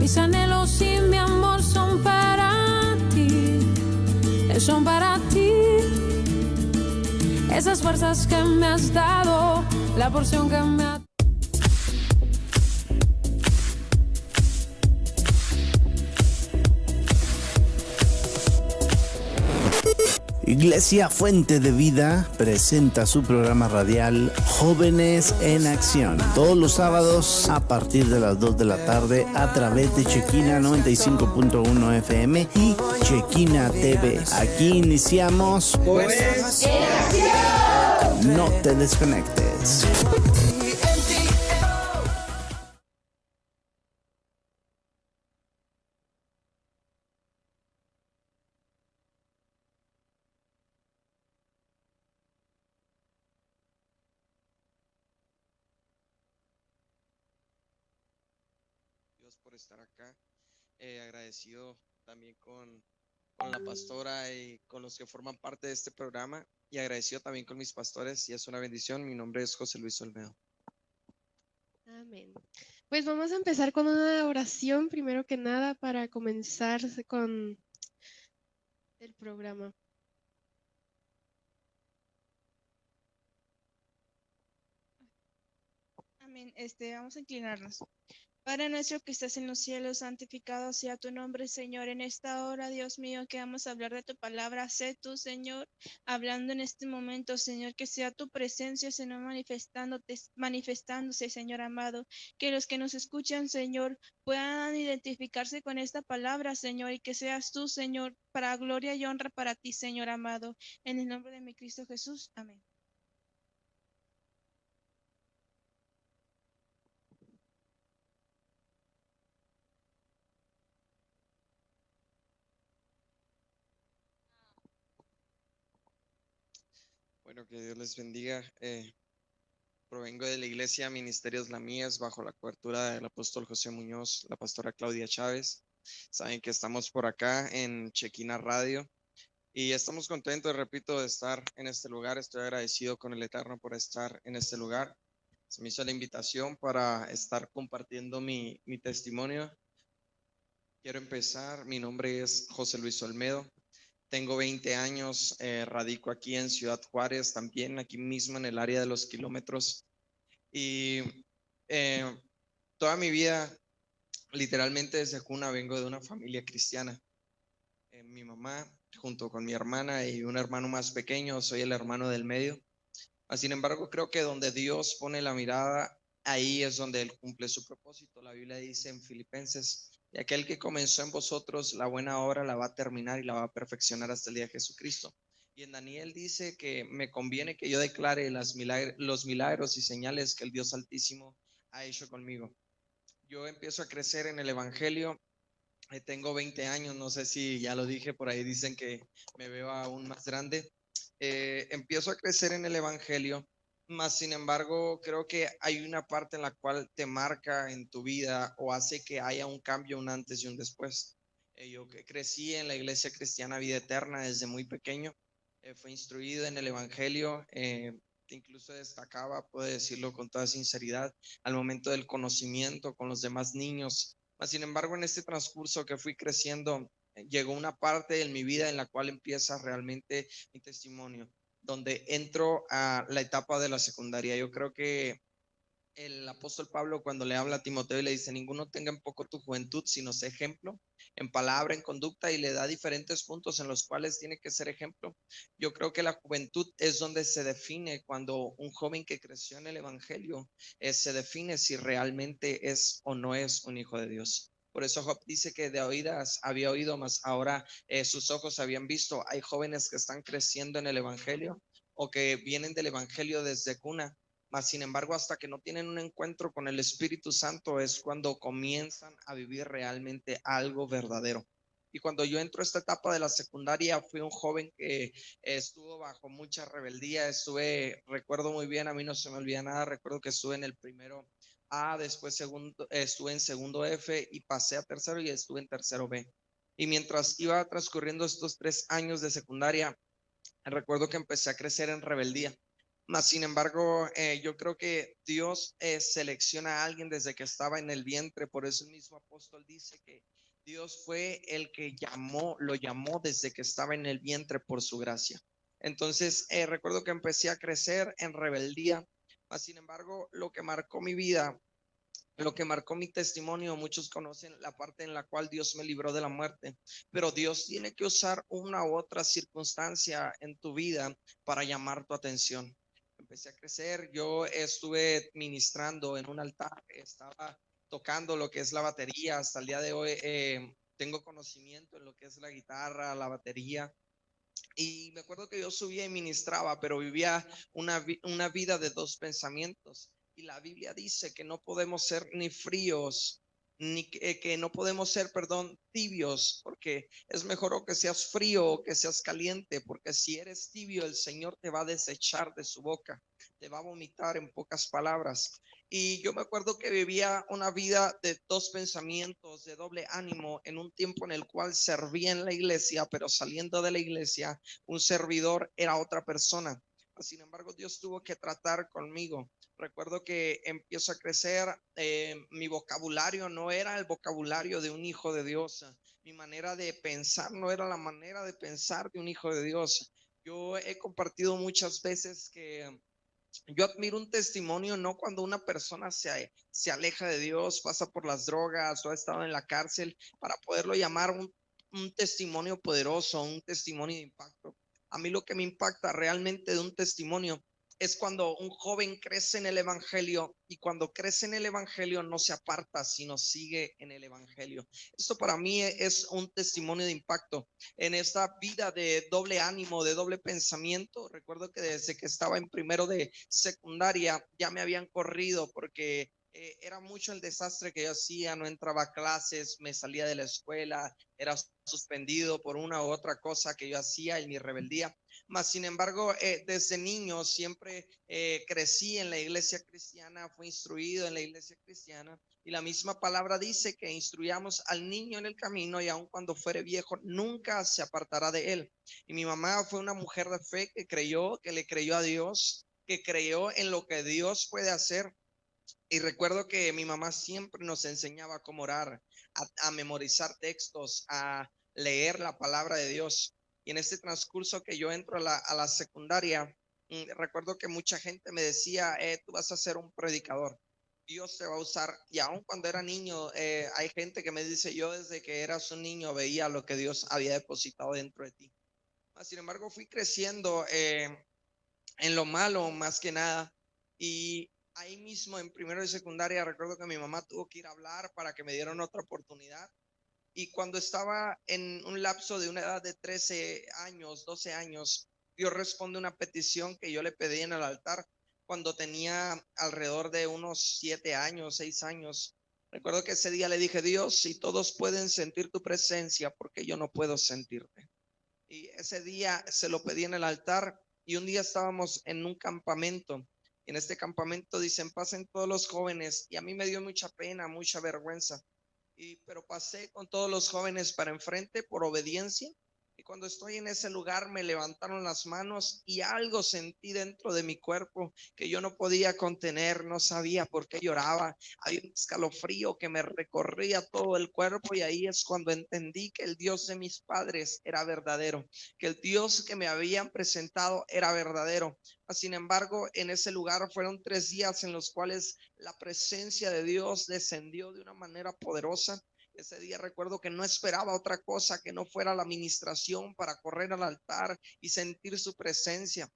Mis anhelos y mi amor son para ti, son para ti. Esas fuerzas que me has dado, la porción que me ha... Iglesia Fuente de Vida presenta su programa radial Jóvenes en Acción, todos los sábados a partir de las 2 de la tarde a través de Chequina 95.1 FM y Chequina TV. Aquí iniciamos Jóvenes en Acción. No te desconectes. Por estar acá, agradecido también con la pastora y con los que forman parte de este programa, y agradecido también con mis pastores, y es una bendición. Mi nombre es José Luis Olmedo. Amén. Pues vamos a empezar con una oración primero que nada para comenzar con el programa. Amén. Vamos a inclinarnos. Padre nuestro que estás en los cielos, santificado sea tu nombre, Señor. En esta hora, Dios mío, que vamos a hablar de tu palabra, sé tú, Señor, hablando en este momento, Señor, que sea tu presencia, Señor, manifestándose, Señor amado. Que los que nos escuchan, Señor, puedan identificarse con esta palabra, Señor, y que seas tú, Señor, para gloria y honra para ti, Señor amado. En el nombre de mi Cristo Jesús. Amén. Bueno, que Dios les bendiga. Provengo de la iglesia Ministerios La Mies, bajo la cobertura del apóstol José Muñoz, la pastora Claudia Chávez. Saben que estamos por acá en Chequina Radio y estamos contentos, repito, de estar en este lugar. Estoy agradecido con el Eterno por estar en este lugar. Se me hizo la invitación para estar compartiendo mi testimonio. Quiero empezar. Mi nombre es José Luis Olmedo. Tengo 20 años, radico aquí en Ciudad Juárez, también aquí mismo en el área de los kilómetros. Y toda mi vida, literalmente desde cuna, vengo de una familia cristiana. Mi mamá, junto con mi hermana y un hermano más pequeño, soy el hermano del medio. Sin embargo, creo que donde Dios pone la mirada, ahí es donde Él cumple su propósito. La Biblia dice en Filipenses: y aquel que comenzó en vosotros la buena obra la va a terminar y la va a perfeccionar hasta el día de Jesucristo. Y en Daniel dice que me conviene que yo declare los milagros y señales que el Dios Altísimo ha hecho conmigo. Yo empiezo a crecer en el Evangelio. Tengo 20 años, no sé si ya lo dije, por ahí dicen que me veo aún más grande. Empiezo a crecer en el Evangelio, más sin embargo creo que hay una parte en la cual te marca en tu vida o hace que haya un cambio, un antes y un después. Yo que crecí en la iglesia cristiana Vida Eterna desde muy pequeño, fui instruido en el Evangelio, incluso destacaba, puedo decirlo con toda sinceridad, al momento del conocimiento con los demás niños. Sin embargo, en este transcurso que fui creciendo, llegó una parte de mi vida en la cual empieza realmente mi testimonio, donde entro a la etapa de la secundaria. Yo creo que el apóstol Pablo, cuando le habla a Timoteo y le dice: ninguno tenga en poco tu juventud, sino sé ejemplo en palabra, en conducta, y le da diferentes puntos en los cuales tiene que ser ejemplo. Yo creo que la juventud es donde se define, cuando un joven que creció en el evangelio se define si realmente es o no es un hijo de Dios. Por eso Job dice que de oídas había oído, mas ahora sus ojos habían visto. Hay jóvenes que están creciendo en el evangelio o que vienen del evangelio desde cuna, mas sin embargo, hasta que no tienen un encuentro con el Espíritu Santo es cuando comienzan a vivir realmente algo verdadero. Y cuando yo entro a esta etapa de la secundaria, fui un joven que estuvo bajo mucha rebeldía. Recuerdo muy bien, a mí no se me olvida nada, recuerdo que estuve en el primero A, después estuve en segundo F y pasé a tercero y estuve en tercero B. Y mientras iba transcurriendo estos 3 años de secundaria, recuerdo que empecé a crecer en rebeldía. Mas, sin embargo, yo creo que Dios selecciona a alguien desde que estaba en el vientre. Por eso el mismo apóstol dice que Dios fue el que lo llamó desde que estaba en el vientre por su gracia. Entonces, recuerdo que empecé a crecer en rebeldía. Mas, sin embargo, lo que marcó mi vida, lo que marcó mi testimonio, muchos conocen la parte en la cual Dios me libró de la muerte, pero Dios tiene que usar una u otra circunstancia en tu vida para llamar tu atención. Empecé a crecer, yo estuve ministrando en un altar, estaba tocando lo que es la batería, hasta el día de hoy tengo conocimiento en lo que es la guitarra, la batería. Y me acuerdo que yo subía y ministraba, pero vivía una vida de dos pensamientos. Y la Biblia dice que no podemos ser ni fríos, ni que no podemos ser, perdón, tibios, porque es mejor o que seas frío o que seas caliente, porque si eres tibio, el Señor te va a desechar de su boca, te va a vomitar en pocas palabras. Y yo me acuerdo que vivía una vida de dos pensamientos, de doble ánimo, en un tiempo en el cual servía en la iglesia, pero saliendo de la iglesia, un servidor era otra persona. Sin embargo, Dios tuvo que tratar conmigo. Recuerdo que empiezo a crecer, mi vocabulario no era el vocabulario de un hijo de Dios. Mi manera de pensar no era la manera de pensar de un hijo de Dios. Yo he compartido muchas veces que yo admiro un testimonio, no cuando una persona se aleja de Dios, pasa por las drogas o ha estado en la cárcel, para poderlo llamar un testimonio poderoso, un testimonio de impacto. A mí lo que me impacta realmente de un testimonio es cuando un joven crece en el evangelio, y cuando crece en el evangelio no se aparta, sino sigue en el evangelio. Esto para mí es un testimonio de impacto en esta vida de doble ánimo, de doble pensamiento. Recuerdo que desde que estaba en primero de secundaria ya me habían corrido porque era mucho el desastre que yo hacía, no entraba a clases, me salía de la escuela, era suspendido por una u otra cosa que yo hacía en mi rebeldía. Mas, sin embargo, desde niño siempre crecí en la iglesia cristiana, fui instruido en la iglesia cristiana, y la misma palabra dice que instruyamos al niño en el camino, y aun cuando fuere viejo, nunca se apartará de él. Y mi mamá fue una mujer de fe que creyó, que le creyó a Dios, que creyó en lo que Dios puede hacer. Y recuerdo que mi mamá siempre nos enseñaba cómo orar, a memorizar textos, a leer la palabra de Dios. Y en este transcurso que yo entro a la secundaria, recuerdo que mucha gente me decía, tú vas a ser un predicador, Dios te va a usar. Y aun cuando era niño, hay gente que me dice, yo desde que eras un niño veía lo que Dios había depositado dentro de ti. Sin embargo, fui creciendo en lo malo más que nada. Y ahí mismo en primero de secundaria recuerdo que mi mamá tuvo que ir a hablar para que me dieran otra oportunidad. Y cuando estaba en un lapso de una edad de 13 años, 12 años, Dios responde una petición que yo le pedí en el altar cuando tenía alrededor de unos 7 años, 6 años. Recuerdo que ese día le dije, Dios, si todos pueden sentir tu presencia, ¿por qué yo no puedo sentirte? Y ese día se lo pedí en el altar. Y un día estábamos en un campamento. En este campamento dicen, pasen todos los jóvenes. Y a mí me dio mucha pena, mucha vergüenza. Pero pasé con todos los jóvenes para enfrente por obediencia. Y cuando estoy en ese lugar me levantaron las manos y algo sentí dentro de mi cuerpo que yo no podía contener, no sabía por qué lloraba. Hay un escalofrío que me recorría todo el cuerpo, y ahí es cuando entendí que el Dios de mis padres era verdadero, que el Dios que me habían presentado era verdadero. Sin embargo, en ese lugar fueron 3 días en los cuales la presencia de Dios descendió de una manera poderosa. Ese día recuerdo que no esperaba otra cosa que no fuera la administración para correr al altar y sentir su presencia.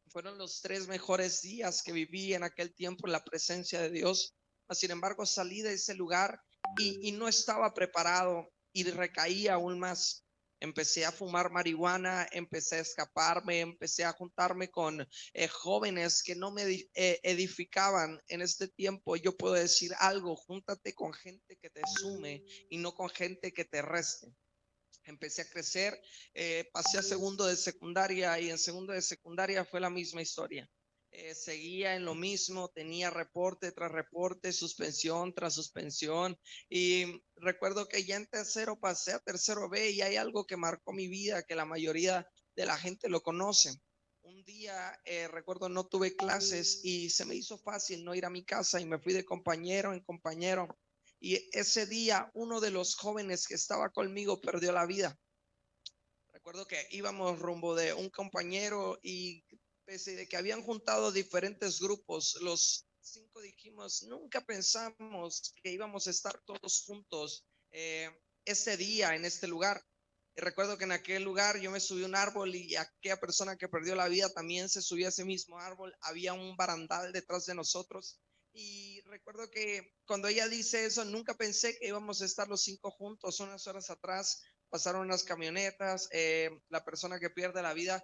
Fueron los 3 mejores días que viví en aquel tiempo en la presencia de Dios. Sin embargo, salí de ese lugar y no estaba preparado, y recaí aún más. Empecé a fumar marihuana, empecé a escaparme, empecé a juntarme con jóvenes que no me edificaban. En este tiempo yo puedo decir algo: júntate con gente que te sume y no con gente que te reste. Empecé a crecer, pasé a segundo de secundaria, y en segundo de secundaria fue la misma historia. Seguía en lo mismo, tenía reporte tras reporte, suspensión tras suspensión. Y recuerdo que ya en tercero pasé a tercero B, y hay algo que marcó mi vida que la mayoría de la gente lo conoce. un día, recuerdo, no tuve clases y se me hizo fácil no ir a mi casa y me fui de compañero en compañero. Y ese día uno de los jóvenes que estaba conmigo perdió la vida. Recuerdo que íbamos rumbo de un compañero y pese de que habían juntado diferentes grupos, los 5 dijimos, nunca pensamos que íbamos a estar todos juntos ese día en este lugar. Y recuerdo que en aquel lugar yo me subí a un árbol y aquella persona que perdió la vida también se subió a ese mismo árbol. Había un barandal detrás de nosotros. Y recuerdo que cuando ella dice eso, nunca pensé que íbamos a estar los 5 juntos. Unas horas atrás pasaron unas camionetas, la persona que pierde la vida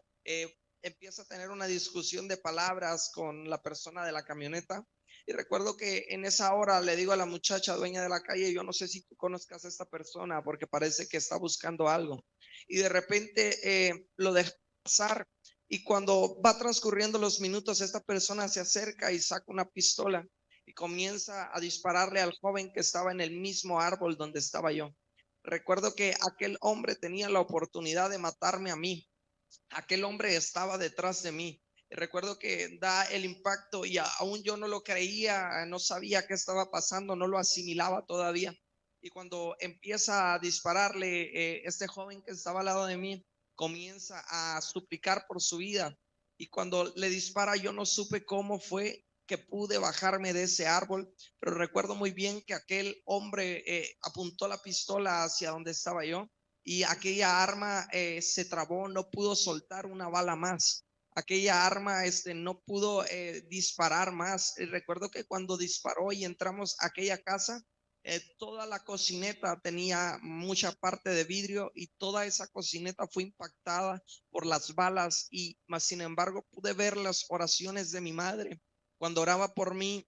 empieza a tener una discusión de palabras con la persona de la camioneta. Y recuerdo que en esa hora le digo a la muchacha dueña de la calle, yo no sé si tú conozcas a esta persona porque parece que está buscando algo. Y de repente lo deja pasar. Y cuando va transcurriendo los minutos, esta persona se acerca y saca una pistola y comienza a dispararle al joven que estaba en el mismo árbol donde estaba yo. Recuerdo que aquel hombre tenía la oportunidad de matarme a mí. Aquel hombre estaba detrás de mí. Recuerdo que da el impacto y aún yo no lo creía, no sabía qué estaba pasando, no lo asimilaba todavía. Y cuando empieza a dispararle, este joven que estaba al lado de mí comienza a suplicar por su vida. Y cuando le dispara, yo no supe cómo fue que pude bajarme de ese árbol, pero recuerdo muy bien que aquel hombre apuntó la pistola hacia donde estaba yo y aquella arma se trabó, no pudo soltar una bala más. Aquella arma no pudo disparar más. Recuerdo que cuando disparó y entramos a aquella casa, toda la cocineta tenía mucha parte de vidrio y toda esa cocineta fue impactada por las balas y más sin embargo pude ver las oraciones de mi madre cuando oraba por mí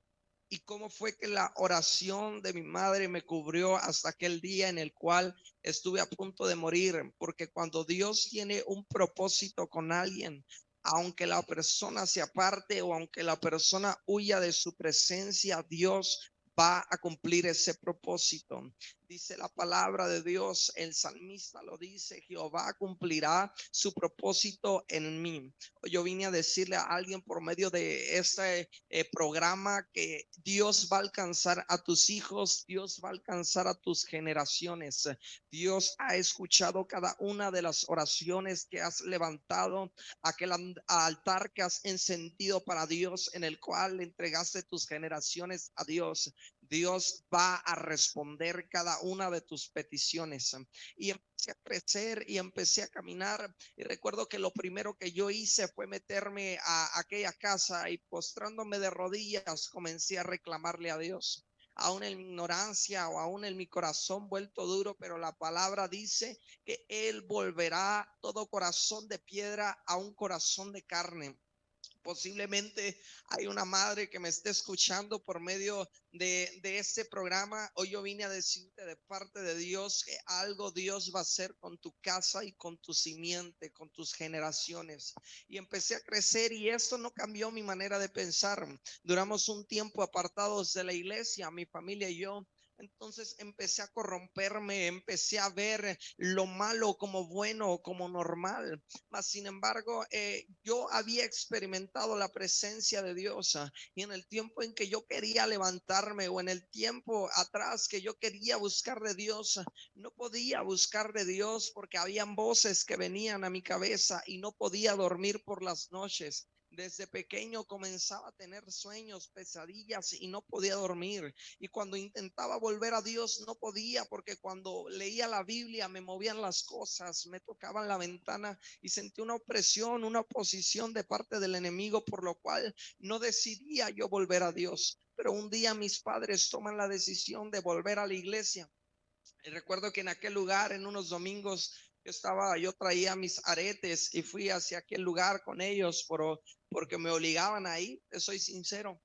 y cómo fue que la oración de mi madre me cubrió hasta aquel día en el cual estuve a punto de morir, porque cuando Dios tiene un propósito con alguien, aunque la persona se aparte o aunque la persona huya de su presencia, Dios va a cumplir ese propósito. Dice la palabra de Dios, el salmista lo dice, Jehová cumplirá su propósito en mí. Yo vine a decirle a alguien por medio de este programa que Dios va a alcanzar a tus hijos, Dios va a alcanzar a tus generaciones. Dios ha escuchado cada una de las oraciones que has levantado, aquel altar que has encendido para Dios, en el cual le entregaste tus generaciones a Dios. Dios va a responder cada una de tus peticiones. Y empecé a crecer y empecé a caminar. Y recuerdo que lo primero que yo hice fue meterme a aquella casa y postrándome de rodillas comencé a reclamarle a Dios. Aún en mi ignorancia o aún en mi corazón vuelto duro, pero la palabra dice que Él volverá todo corazón de piedra a un corazón de carne. Posiblemente hay una madre que me esté escuchando por medio de este programa. Hoy yo vine a decirte de parte de Dios que algo Dios va a hacer con tu casa y con tu simiente, con tus generaciones. Y empecé a crecer y esto no cambió mi manera de pensar. Duramos un tiempo apartados de la iglesia, mi familia y yo. Entonces empecé a corromperme, empecé a ver lo malo como bueno, como normal. Mas sin embargo, yo había experimentado la presencia de Dios y en el tiempo en que yo quería levantarme o en el tiempo atrás que yo quería buscar de Dios, no podía buscar de Dios porque habían voces que venían a mi cabeza y no podía dormir por las noches. Desde pequeño comenzaba a tener sueños, pesadillas y no podía dormir. Y cuando intentaba volver a Dios no podía porque cuando leía la Biblia me movían las cosas, me tocaban la ventana y sentí una opresión, una oposición de parte del enemigo, por lo cual no decidía yo volver a Dios. Pero un día mis padres toman la decisión de volver a la iglesia. Y recuerdo que en aquel lugar, en unos domingos, yo traía mis aretes y fui hacia aquel lugar con ellos porque me obligaban a ir, te soy sincero.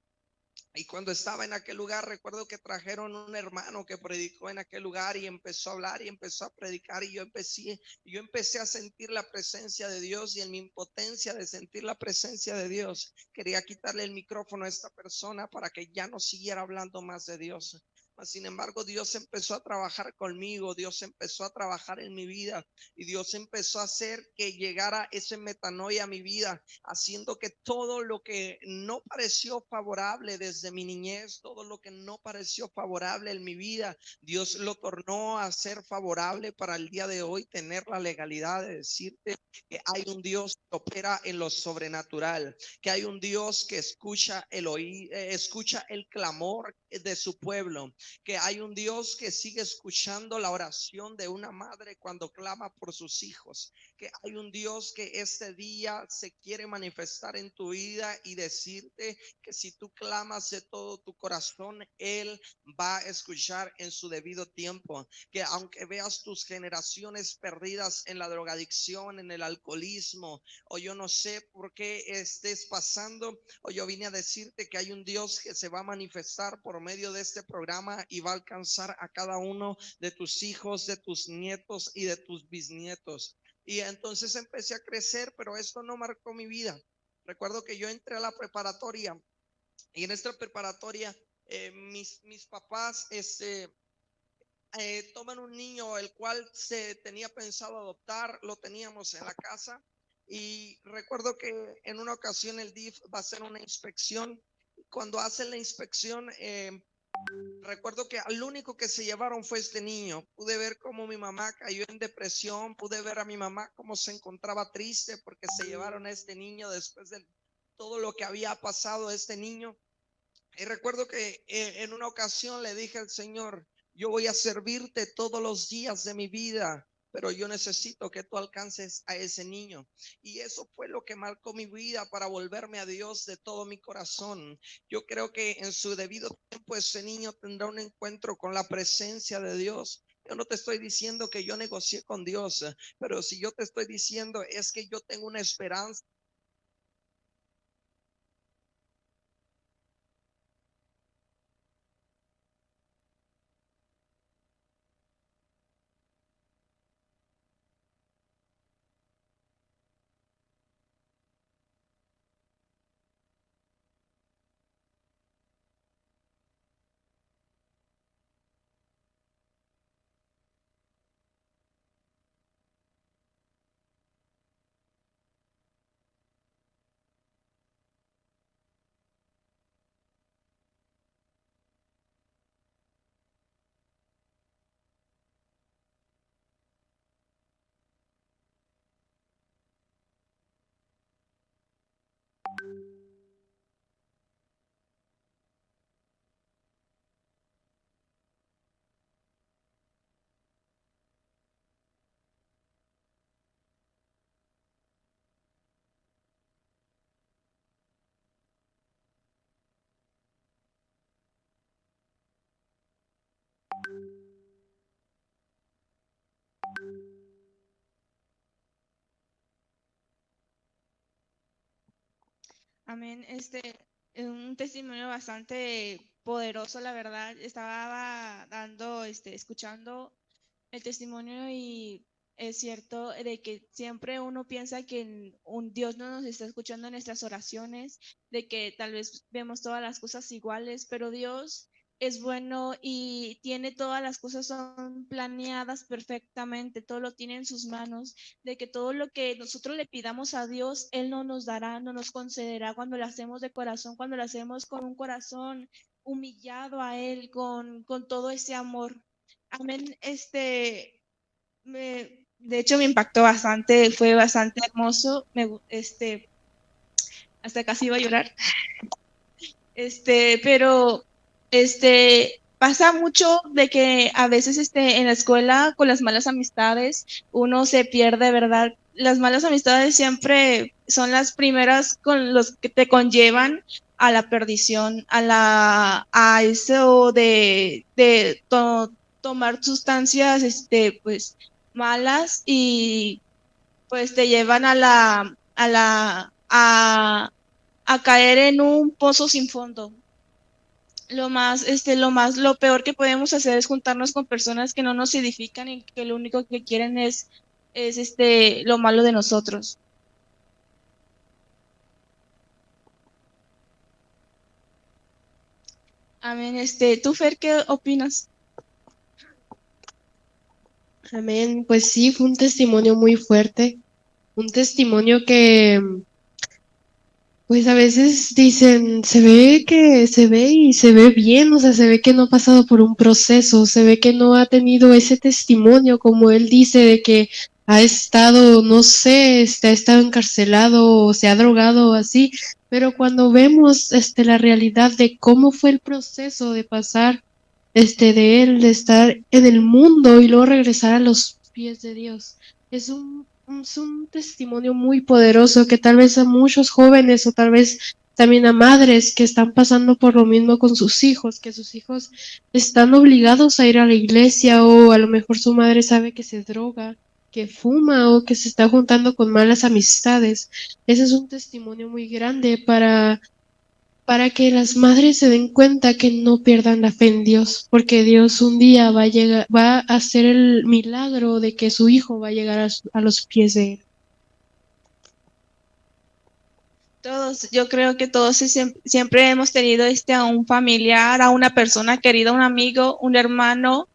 Y cuando estaba en aquel lugar, recuerdo que trajeron un hermano que predicó en aquel lugar y empezó a hablar y empezó a predicar y yo empecé a sentir la presencia de Dios y en mi impotencia de sentir la presencia de Dios, quería quitarle el micrófono a esta persona para que ya no siguiera hablando más de Dios. Sin embargo, Dios empezó a trabajar conmigo, Dios empezó a trabajar en mi vida y Dios empezó a hacer que llegara ese metanoia a mi vida, haciendo que todo lo que no pareció favorable desde mi niñez, todo lo que no pareció favorable en mi vida, Dios lo tornó a ser favorable para el día de hoy, tener la legalidad de decirte que hay un Dios que opera en lo sobrenatural, que hay un Dios que escucha escucha el clamor de su pueblo, que hay un Dios que sigue escuchando la oración de una madre cuando clama por sus hijos, que hay un Dios que este día se quiere manifestar en tu vida y decirte que si tú clamas de todo tu corazón, Él va a escuchar en su debido tiempo, que aunque veas tus generaciones perdidas en la drogadicción, en el alcoholismo, o yo no sé por qué estés pasando, o yo vine a decirte que hay un Dios que se va a manifestar por medio de este programa y va a alcanzar a cada uno de tus hijos, de tus nietos y de tus bisnietos. Y entonces empecé a crecer, pero esto no marcó mi vida. Recuerdo que yo entré a la preparatoria y en esta preparatoria mis papás toman un niño el cual se tenía pensado adoptar, lo teníamos en la casa y recuerdo que en una ocasión el DIF va a hacer una inspección. Cuando hacen la inspección, recuerdo que al único que se llevaron fue este niño. Pude ver cómo mi mamá cayó en depresión, pude ver a mi mamá cómo se encontraba triste porque se llevaron a este niño después de todo lo que había pasado a este niño. Y recuerdo que en una ocasión le dije al Señor, yo voy a servirte todos los días de mi vida, pero yo necesito que tú alcances a ese niño. Y eso fue lo que marcó mi vida para volverme a Dios de todo mi corazón. Yo creo que en su debido tiempo ese niño tendrá un encuentro con la presencia de Dios. Yo no te estoy diciendo que yo negocié con Dios, pero si yo te estoy diciendo es que yo tengo una esperanza. Amén. Un testimonio bastante poderoso, la verdad. Estaba escuchando el testimonio y es cierto de que siempre uno piensa que un Dios no nos está escuchando en nuestras oraciones, de que tal vez vemos todas las cosas iguales, pero Dios es bueno y tiene todas las cosas son planeadas perfectamente, todo lo tiene en sus manos, de que todo lo que nosotros le pidamos a Dios, Él no nos dará, no nos concederá cuando lo hacemos de corazón, cuando lo hacemos con un corazón humillado a Él, con todo ese amor. Amén. De hecho, me impactó bastante, fue bastante hermoso. Hasta casi iba a llorar. Pero pasa mucho de que a veces en la escuela con las malas amistades uno se pierde, ¿verdad? Las malas amistades siempre son las primeras con los que te conllevan a la perdición, a eso de tomar sustancias, pues malas y pues te llevan a caer en un pozo sin fondo. Lo peor que podemos hacer es juntarnos con personas que no nos edifican y que lo único que quieren es lo malo de nosotros. Amén. ¿Tú, Fer, qué opinas? Amén. Pues sí, fue un testimonio muy fuerte, un testimonio que, pues a veces dicen, se ve y se ve bien, o sea, se ve que no ha pasado por un proceso, se ve que no ha tenido ese testimonio, como él dice, de que ha estado, no sé, ha estado encarcelado o se ha drogado o así, pero cuando vemos, la realidad de cómo fue el proceso de pasar, de él, de estar en el mundo y luego regresar a los pies de Dios, es un testimonio muy poderoso que tal vez a muchos jóvenes o tal vez también a madres que están pasando por lo mismo con sus hijos, que sus hijos están obligados a ir a la iglesia o a lo mejor su madre sabe que se droga, que fuma o que se está juntando con malas amistades. Ese es un testimonio muy grande para que las madres se den cuenta que no pierdan la fe en Dios, porque Dios un día va a hacer el milagro de que su hijo va a llegar a los pies de él. Todos, yo creo que todos siempre hemos tenido a un familiar, a una persona querida, un amigo, un hermano,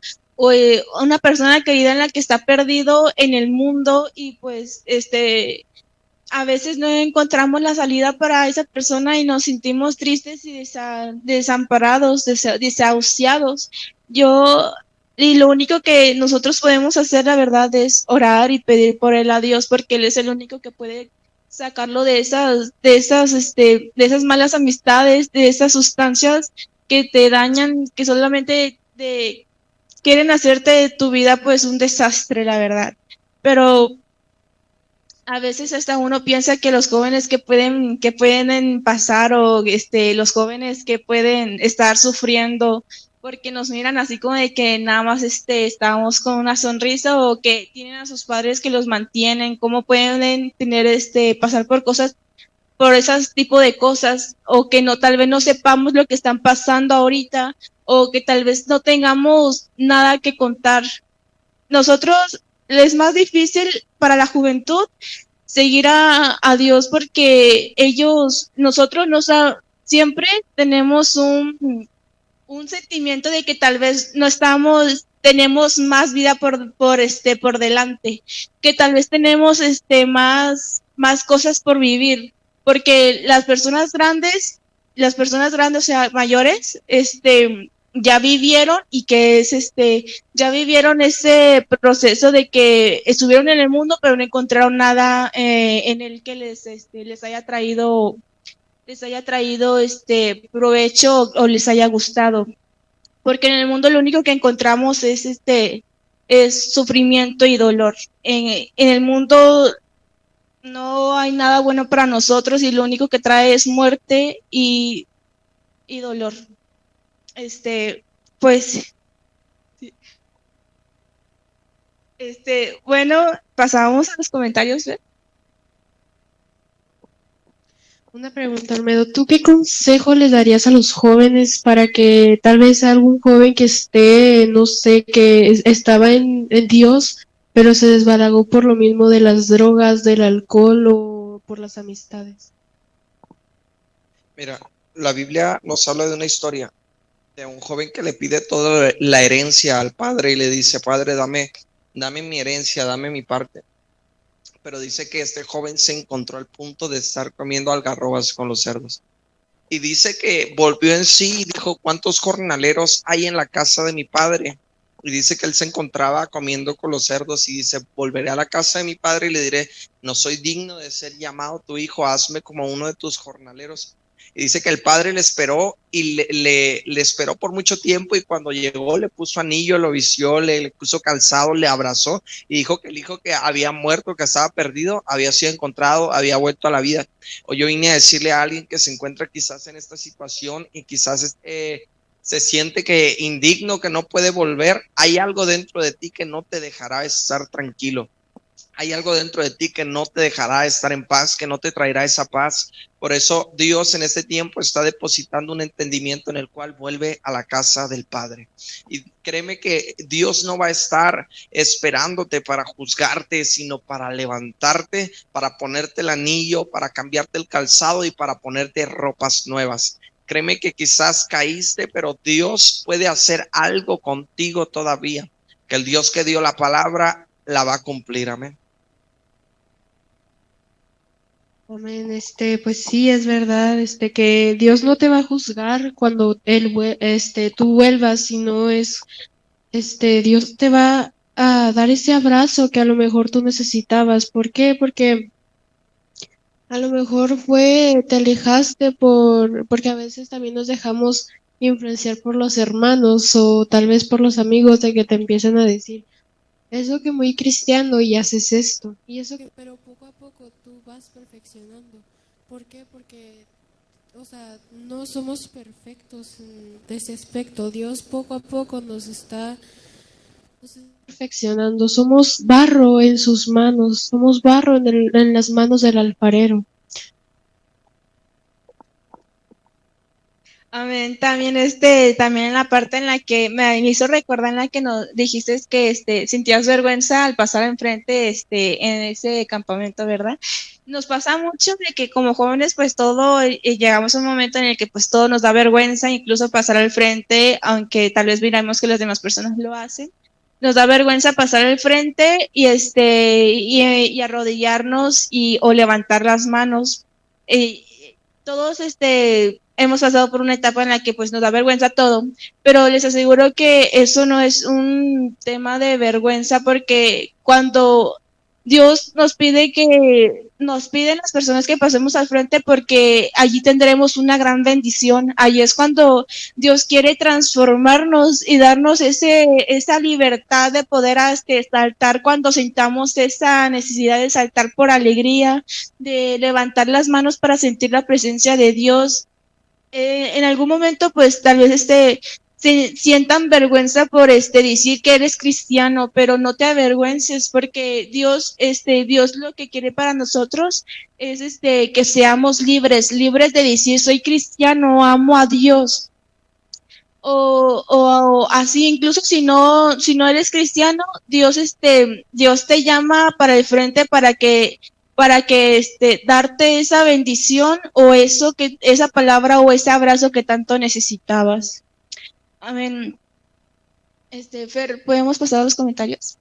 o una persona querida en la que está perdido en el mundo y pues a veces no encontramos la salida para esa persona y nos sentimos tristes y desamparados, desahuciados. Y lo único que nosotros podemos hacer, la verdad, es orar y pedir por él a Dios, porque él es el único que puede sacarlo de esas malas amistades, de esas sustancias que te dañan, que solamente quieren hacerte de tu vida pues un desastre, la verdad. Pero a veces hasta uno piensa que los jóvenes que pueden pasar o los jóvenes que pueden estar sufriendo porque nos miran así como de que nada más estamos con una sonrisa o que tienen a sus padres que los mantienen, cómo pueden tener pasar por cosas, por esos tipo de cosas, o que no, tal vez no sepamos lo que están pasando ahorita, o que tal vez no tengamos nada que contar. Nosotros, es más difícil para la juventud seguir a Dios porque nosotros siempre tenemos un sentimiento de que tal vez tenemos más vida por delante, que tal vez tenemos más cosas por vivir, porque las personas grandes, o sea, mayores, ya vivieron y ya vivieron ese proceso de que estuvieron en el mundo pero no encontraron nada en el que les haya traído provecho o les haya gustado, porque en el mundo lo único que encontramos es sufrimiento y dolor. En el mundo no hay nada bueno para nosotros y lo único que trae es muerte y dolor. Pues, bueno, pasamos a los comentarios, ¿eh? Una pregunta, Olmedo, ¿tú qué consejo les darías a los jóvenes para que tal vez algún joven que esté, no sé, estaba en Dios, pero se desbalagó por lo mismo de las drogas, del alcohol o por las amistades? Mira, la Biblia nos habla de una historia de un joven que le pide toda la herencia al padre y le dice: Padre, dame mi herencia, dame mi parte. Pero dice que este joven se encontró al punto de estar comiendo algarrobas con los cerdos. Y dice que volvió en sí y dijo: ¿cuántos jornaleros hay en la casa de mi padre? Y dice que él se encontraba comiendo con los cerdos y dice: volveré a la casa de mi padre y le diré: no soy digno de ser llamado tu hijo, hazme como uno de tus jornaleros. Y dice que el padre le esperó y le esperó por mucho tiempo, y cuando llegó le puso anillo, lo vistió, le puso calzado, le abrazó y dijo que el hijo que había muerto, que estaba perdido, había sido encontrado, había vuelto a la vida. Hoy yo vine a decirle a alguien que se encuentra quizás en esta situación y quizás se siente que indigno, que no puede volver. Hay algo dentro de ti que no te dejará estar tranquilo. Hay algo dentro de ti que no te dejará estar en paz, que no te traerá esa paz. Por eso Dios en este tiempo está depositando un entendimiento en el cual vuelve a la casa del Padre. Y créeme que Dios no va a estar esperándote para juzgarte, sino para levantarte, para ponerte el anillo, para cambiarte el calzado y para ponerte ropas nuevas. Créeme que quizás caíste, pero Dios puede hacer algo contigo todavía. Que el Dios que dio la palabra la va a cumplir. Amén. Amén. Pues sí, es verdad, que Dios no te va a juzgar cuando tú vuelvas, sino Dios te va a dar ese abrazo que a lo mejor tú necesitabas. ¿Por qué? Porque a lo mejor te alejaste porque a veces también nos dejamos influenciar por los hermanos o tal vez por los amigos de que te empiezan a decir, eso que muy cristiano y haces esto. Y eso que, Pero poco a poco tú vas perfeccionando. ¿Por qué? Porque, o sea, no somos perfectos de ese aspecto. Dios poco a poco nos está perfeccionando, somos barro en sus manos, somos barro en las manos del alfarero. Amén. También también en la parte en la que me hizo recordar en la que nos dijiste que sentías vergüenza al pasar enfrente en ese campamento, ¿verdad? Nos pasa mucho de que como jóvenes pues llegamos a un momento en el que pues todo nos da vergüenza, incluso pasar al frente, aunque tal vez miramos que las demás personas lo hacen. Nos da vergüenza pasar al frente y arrodillarnos o levantar las manos. Todos hemos pasado por una etapa en la que pues nos da vergüenza todo, pero les aseguro que eso no es un tema de vergüenza, porque cuando Dios nos piden las personas que pasemos al frente, porque allí tendremos una gran bendición. Allí es cuando Dios quiere transformarnos y darnos esa libertad de poder saltar cuando sintamos esa necesidad de saltar por alegría, de levantar las manos para sentir la presencia de Dios. En algún momento pues tal vez sientan vergüenza por decir que eres cristiano, pero no te avergüences, porque Dios lo que quiere para nosotros es que seamos libres de decir soy cristiano, amo a Dios. O así, incluso si no eres cristiano, Dios te llama para el frente para que darte esa bendición o esa palabra o ese abrazo que tanto necesitabas. Amén. Fer, ¿podemos pasar a los comentarios?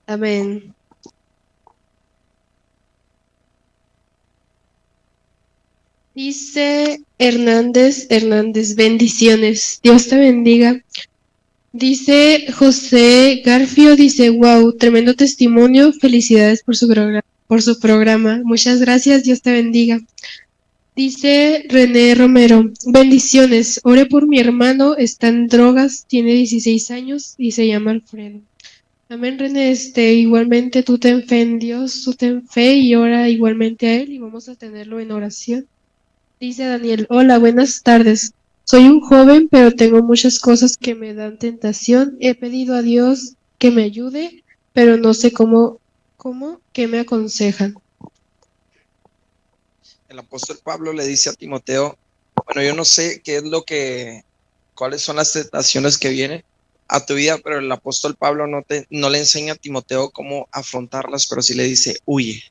Amén. Dice Hernández, bendiciones. Dios te bendiga. Dice José Garfio, dice, wow, tremendo testimonio, felicidades por su programa. Muchas gracias, Dios te bendiga. Dice René Romero, bendiciones, ore por mi hermano, está en drogas, tiene 16 años y se llama Alfredo. Amén, René, igualmente tú ten fe en Dios, tú ten fe y ora igualmente a él y vamos a tenerlo en oración. Dice Daniel, hola, buenas tardes. Soy un joven, pero tengo muchas cosas que me dan tentación. He pedido a Dios que me ayude, pero no sé cómo, ¿qué me aconsejan? El apóstol Pablo le dice a Timoteo, bueno, yo no sé cuáles son las tentaciones que vienen a tu vida, pero el apóstol Pablo no le enseña a Timoteo cómo afrontarlas, pero sí le dice, huye.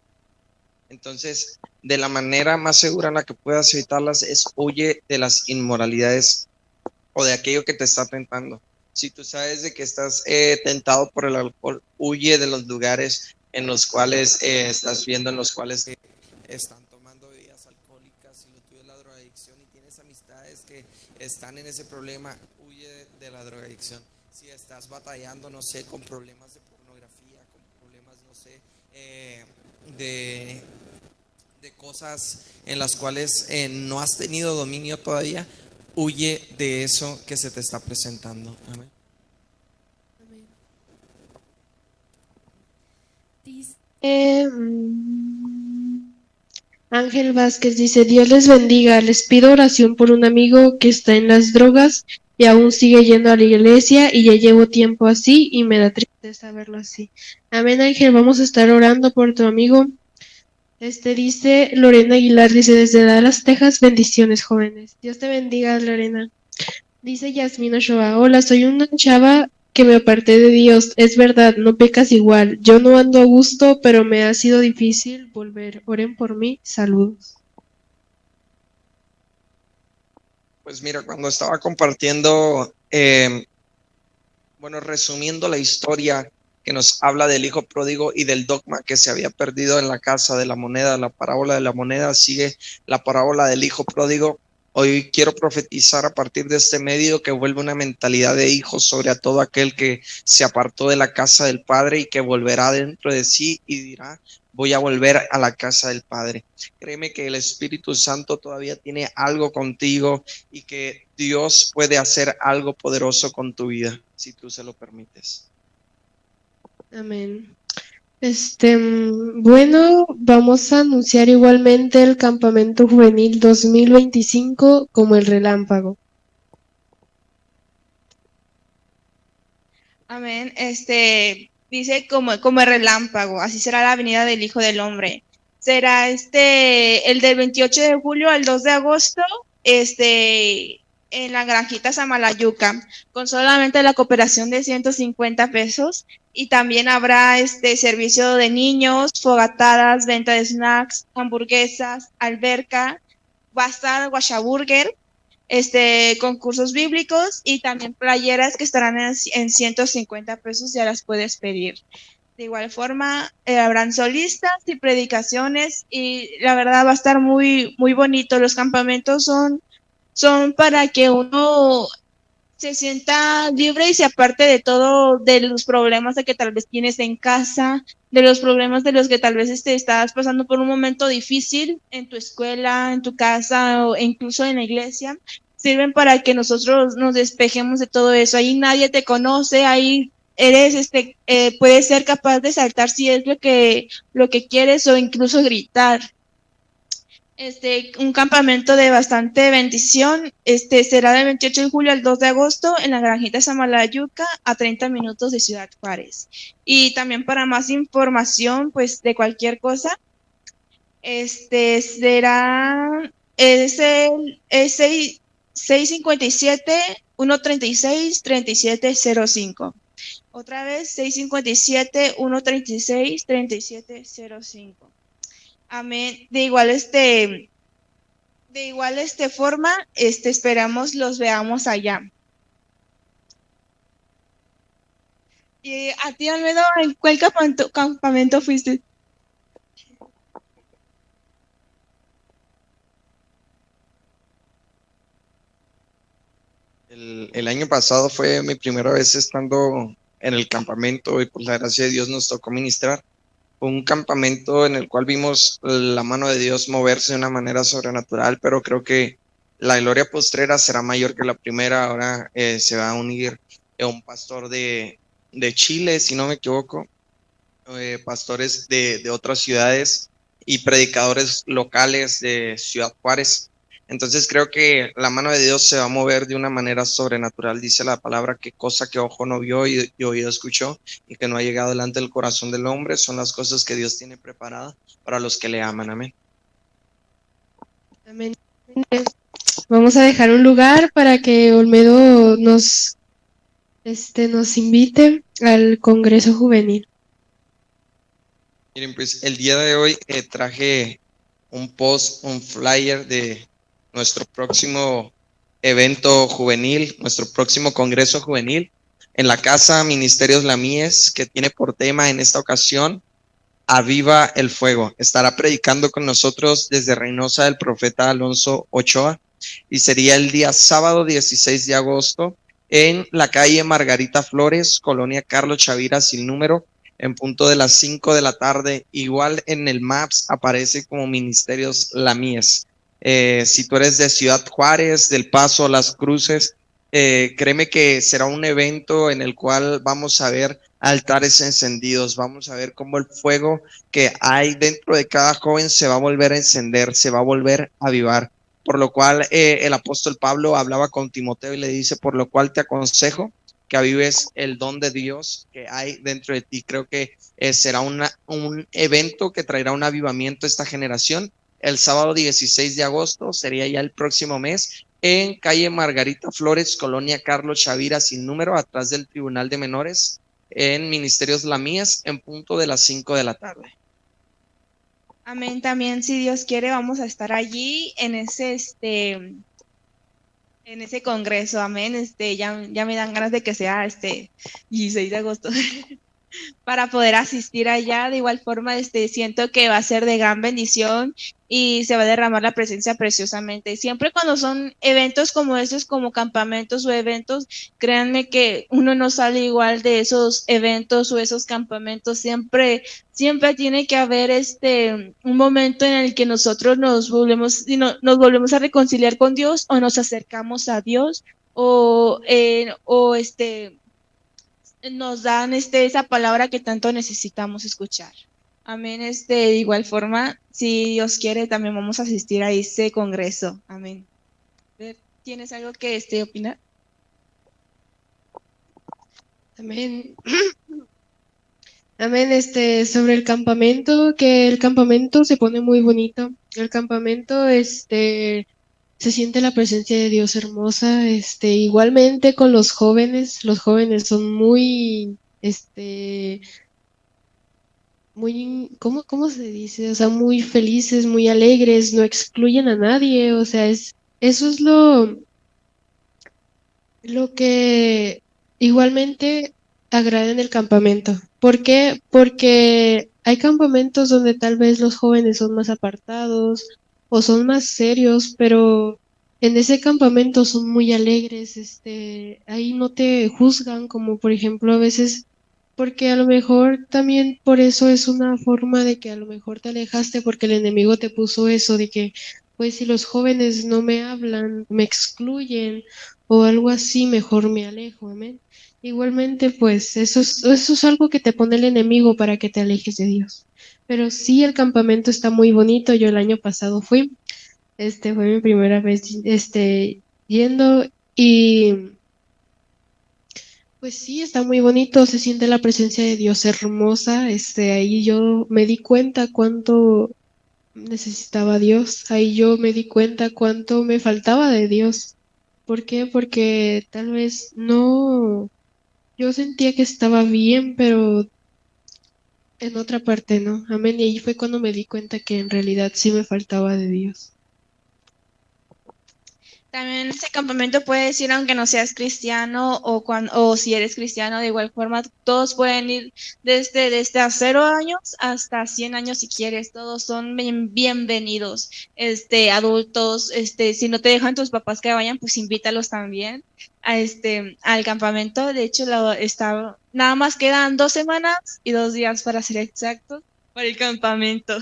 Entonces, de la manera más segura en la que puedas evitarlas es huye de las inmoralidades o de aquello que te está tentando. Si tú sabes de que estás tentado por el alcohol, huye de los lugares en los cuales estás viendo, en los cuales están tomando bebidas alcohólicas. Si lo tuyo es la drogadicción y tienes amistades que están en ese problema, huye de la drogadicción. Si estás batallando, no sé, con problemas de pornografía, con problemas, no sé, de cosas en las cuales no has tenido dominio todavía, huye de eso que se te está presentando. Amén. Ángel Vázquez dice, Dios les bendiga, les pido oración por un amigo que está en las drogas y aún sigue yendo a la iglesia y ya llevo tiempo así y me da tristeza verlo así. Amén, Ángel, vamos a estar orando por tu amigo. Dice Lorena Aguilar, dice, desde Dallas, Texas, bendiciones, jóvenes. Dios te bendiga, Lorena. Dice Yasmina Ochoa, hola, soy una chava que me aparté de Dios. Es verdad, no pecas igual. Yo no ando a gusto, pero me ha sido difícil volver. Oren por mí. Saludos. Pues mira, cuando estaba compartiendo, bueno, resumiendo la historia que nos habla del hijo pródigo y del dogma que se había perdido en la casa de la moneda, la parábola de la moneda, sigue la parábola del hijo pródigo. Hoy quiero profetizar a partir de este medio que vuelve una mentalidad de hijo sobre a todo aquel que se apartó de la casa del Padre y que volverá dentro de sí y dirá: voy a volver a la casa del Padre. Créeme que el Espíritu Santo todavía tiene algo contigo y que Dios puede hacer algo poderoso con tu vida, si tú se lo permites. Amén. Bueno, vamos a anunciar igualmente el Campamento Juvenil 2025 como el relámpago. Amén. Dice como el relámpago, así será la venida del Hijo del Hombre. Será el del 28 de julio al 2 de agosto, en la granjita Samalayuca, con solamente la cooperación de 150 pesos. Y también habrá servicio de niños, fogatadas, venta de snacks, hamburguesas, alberca, va a estar Washaburger, concursos bíblicos y también playeras que estarán en 150 pesos, ya las puedes pedir. De igual forma, habrán solistas y predicaciones y la verdad va a estar muy, muy bonito. Los campamentos son para que uno se sienta libre y se aparte de todo, de los problemas de que tal vez tienes en casa, de los problemas de los que tal vez estás pasando por un momento difícil en tu escuela, en tu casa o incluso en la iglesia. Sirven para que nosotros nos despejemos de todo eso. Ahí nadie te conoce, ahí eres, puedes ser capaz de saltar si es lo que quieres o incluso gritar. Un campamento de bastante bendición. Será del 28 de julio al 2 de agosto en la granjita Samalayuca, a 30 minutos de Ciudad Juárez. Y también para más información, pues, de cualquier cosa, será, es el 657-136-3705. Otra vez, 657-136-3705. Amén. De igual forma, esperamos los veamos allá. Y a ti, Almedo, ¿en cuál campamento fuiste? El año pasado fue mi primera vez estando en el campamento y por la gracia de Dios nos tocó ministrar. Fue un campamento en el cual vimos la mano de Dios moverse de una manera sobrenatural, pero creo que la gloria postrera será mayor que la primera. Ahora se va a unir un pastor de Chile, si no me equivoco, pastores de otras ciudades y predicadores locales de Ciudad Juárez. Entonces creo que la mano de Dios se va a mover de una manera sobrenatural. Dice la palabra que cosa que ojo no vio y oído escuchó y que no ha llegado delante del corazón del hombre son las cosas que Dios tiene preparadas para los que le aman. Amén. Amén. Vamos a dejar un lugar para que Olmedo nos invite al Congreso Juvenil. Miren, pues el día de hoy traje un flyer de nuestro próximo evento juvenil, nuestro próximo Congreso Juvenil en la Casa Ministerios La Mies, que tiene por tema en esta ocasión Aviva el Fuego. Estará predicando con nosotros desde Reynosa el profeta Alonso Ochoa y sería el día sábado 16 de agosto en la calle Margarita Flores, Colonia Carlos Chavira sin número, en punto de las 5 de la tarde. Igual en el Maps aparece como Ministerios La Mies. Si tú eres de Ciudad Juárez, del Paso, Las Cruces, créeme que será un evento en el cual vamos a ver altares encendidos, vamos a ver cómo el fuego que hay dentro de cada joven se va a volver a encender, se va a volver a avivar, por lo cual el apóstol Pablo hablaba con Timoteo y le dice: por lo cual te aconsejo que avives el don de Dios que hay dentro de ti. Creo que será un evento que traerá un avivamiento a esta generación. El sábado 16 de agosto sería ya el próximo mes en calle Margarita Flores, Colonia Carlos Chavira, sin número, atrás del Tribunal de Menores, en Ministerios La Mies, en punto de las 5 de la tarde. Amén. También, si Dios quiere, vamos a estar allí en ese congreso. Amén. Ya me dan ganas de que sea 16 de agosto. Para poder asistir allá. De igual forma, siento que va a ser de gran bendición y se va a derramar la presencia preciosamente. Siempre cuando son eventos como estos, como campamentos o eventos, créanme que uno no sale igual de esos eventos o esos campamentos. Siempre tiene que haber un momento en el que nosotros nos volvemos a reconciliar con Dios o nos acercamos a Dios o nos dan esa palabra que tanto necesitamos escuchar. Amén. De igual forma, si Dios quiere, también vamos a asistir a ese congreso. Amén. ¿Tienes algo que opinar? Amén. Amén, sobre el campamento, que el campamento se pone muy bonito. El campamento, se siente la presencia de Dios hermosa. Igualmente con los jóvenes son muy, muy, ¿cómo se dice? O sea, muy felices, muy alegres, no excluyen a nadie. O sea, eso es lo que igualmente agrada en el campamento. ¿Por qué? Porque hay campamentos donde tal vez los jóvenes son más apartados o son más serios, pero en ese campamento son muy alegres, ahí no te juzgan, como por ejemplo a veces, porque a lo mejor también por eso es una forma de que a lo mejor te alejaste porque el enemigo te puso eso de que, pues si los jóvenes no me hablan, me excluyen o algo así, mejor me alejo, amén. Igualmente, pues eso es algo que te pone el enemigo para que te alejes de Dios. Pero sí, el campamento está muy bonito. Yo el año pasado fui, fue mi primera vez, yendo y pues sí, está muy bonito. Se siente la presencia de Dios hermosa. Ahí yo me di cuenta cuánto necesitaba a Dios. Ahí yo me di cuenta cuánto me faltaba de Dios. ¿Por qué? Porque tal vez no, yo sentía que estaba bien, pero en otra parte no. Amén. Y ahí fue cuando me di cuenta que en realidad sí me faltaba de Dios. También ese campamento puedes ir aunque no seas cristiano o si eres cristiano, de igual forma, todos pueden ir desde a 0 años hasta 100 años si quieres, todos son bienvenidos, adultos, si no te dejan tus papás que vayan, pues invítalos también al campamento. De hecho, nada más quedan 2 semanas y 2 días para ser exactos para el campamento.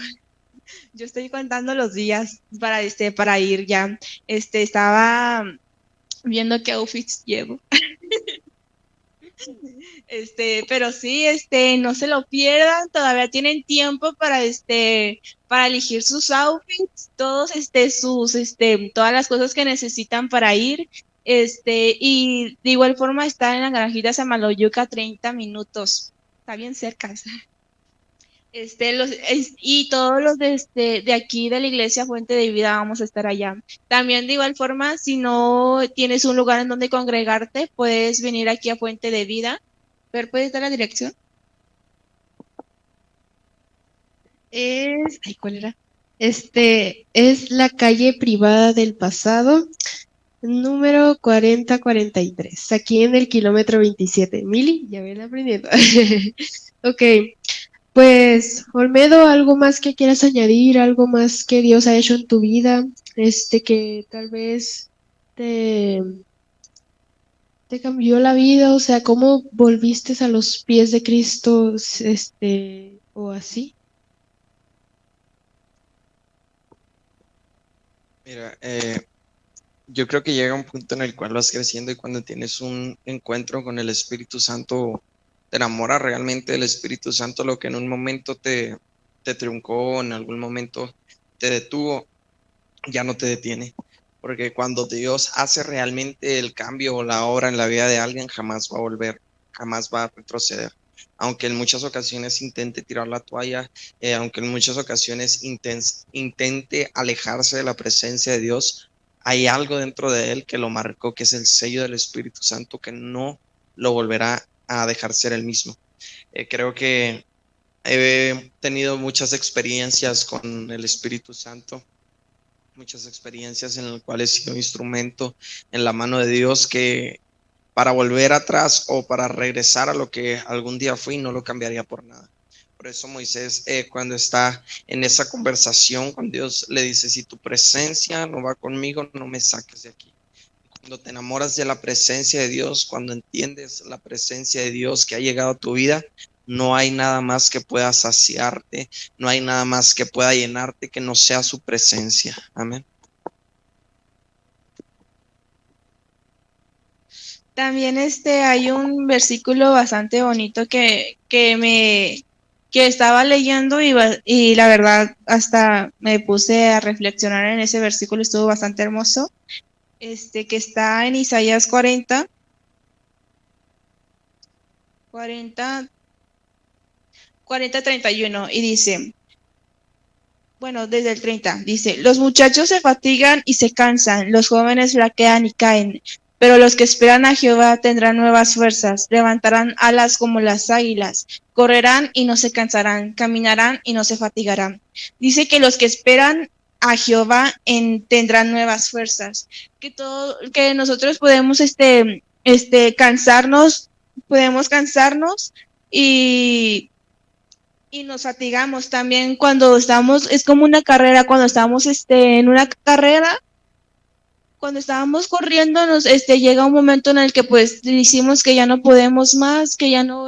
Yo estoy contando los días para ir ya. Estaba viendo qué outfits llevo. Pero sí, no se lo pierdan, todavía tienen tiempo para elegir sus outfits, todos, todas las cosas que necesitan para ir. Y de igual forma está en la granjita Samaloyuca 30 minutos. Está bien cerca. Y todos los de aquí de la iglesia Fuente de Vida vamos a estar allá. También de igual forma, si no tienes un lugar en donde congregarte, puedes venir aquí a Fuente de Vida. Pero ¿puedes dar la dirección? Ay, ¿cuál era? Es la calle privada del pasado, número 4043, aquí en el kilómetro 27. Mili, ya ven aprendiendo. Ok, pues Olmedo, ¿algo más que quieras añadir? ¿Algo más que Dios ha hecho en tu vida? Que tal vez te, te cambió la vida, o sea, ¿cómo volviste a los pies de Cristo, o así? Mira, yo creo que llega un punto en el cual vas creciendo y cuando tienes un encuentro con el Espíritu Santo, te enamoras realmente del Espíritu Santo, lo que en un momento te truncó, en algún momento te detuvo, ya no te detiene. Porque cuando Dios hace realmente el cambio o la obra en la vida de alguien, jamás va a volver, jamás va a retroceder. Aunque en muchas ocasiones intente tirar la toalla, aunque en muchas ocasiones intente alejarse de la presencia de Dios, hay algo dentro de él que lo marcó, que es el sello del Espíritu Santo, que no lo volverá a dejar ser el mismo. Creo que he tenido muchas experiencias con el Espíritu Santo, muchas experiencias en las cuales he sido instrumento en la mano de Dios, que para volver atrás o para regresar a lo que algún día fui, no lo cambiaría por nada. Por eso Moisés, cuando está en esa conversación con Dios, le dice: si tu presencia no va conmigo, no me saques de aquí. Cuando te enamoras de la presencia de Dios, cuando entiendes la presencia de Dios que ha llegado a tu vida, no hay nada más que pueda saciarte, no hay nada más que pueda llenarte que no sea su presencia. Amén. También hay un versículo bastante bonito que estaba leyendo y la verdad hasta me puse a reflexionar en ese versículo, estuvo bastante hermoso, que está en Isaías 40, 31 y dice, bueno, desde el 30, dice: los muchachos se fatigan y se cansan, los jóvenes flaquean y caen, pero los que esperan a Jehová tendrán nuevas fuerzas, levantarán alas como las águilas, correrán y no se cansarán, caminarán y no se fatigarán. Dice que los que esperan a Jehová tendrán nuevas fuerzas, que nosotros podemos cansarnos y nos fatigamos también cuando estamos, es como una carrera, cuando estamos en una carrera, cuando estábamos corriendo, llega un momento en el que pues decimos que ya no podemos más, que ya no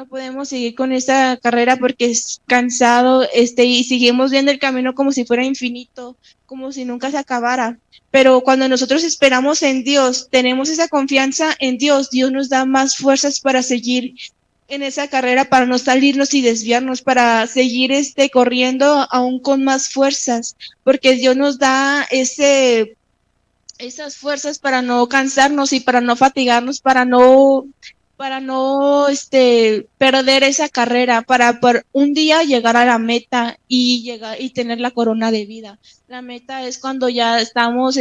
podemos seguir con esa carrera porque es cansado, y seguimos viendo el camino como si fuera infinito, como si nunca se acabara. Pero cuando nosotros esperamos en Dios, tenemos esa confianza en Dios, Dios nos da más fuerzas para seguir en esa carrera, para no salirnos y desviarnos, para seguir corriendo aún con más fuerzas, porque Dios nos da esas fuerzas para no cansarnos y para no fatigarnos, para no perder esa carrera, para un día llegar a la meta y llegar y tener la corona de vida. La meta es cuando ya estamos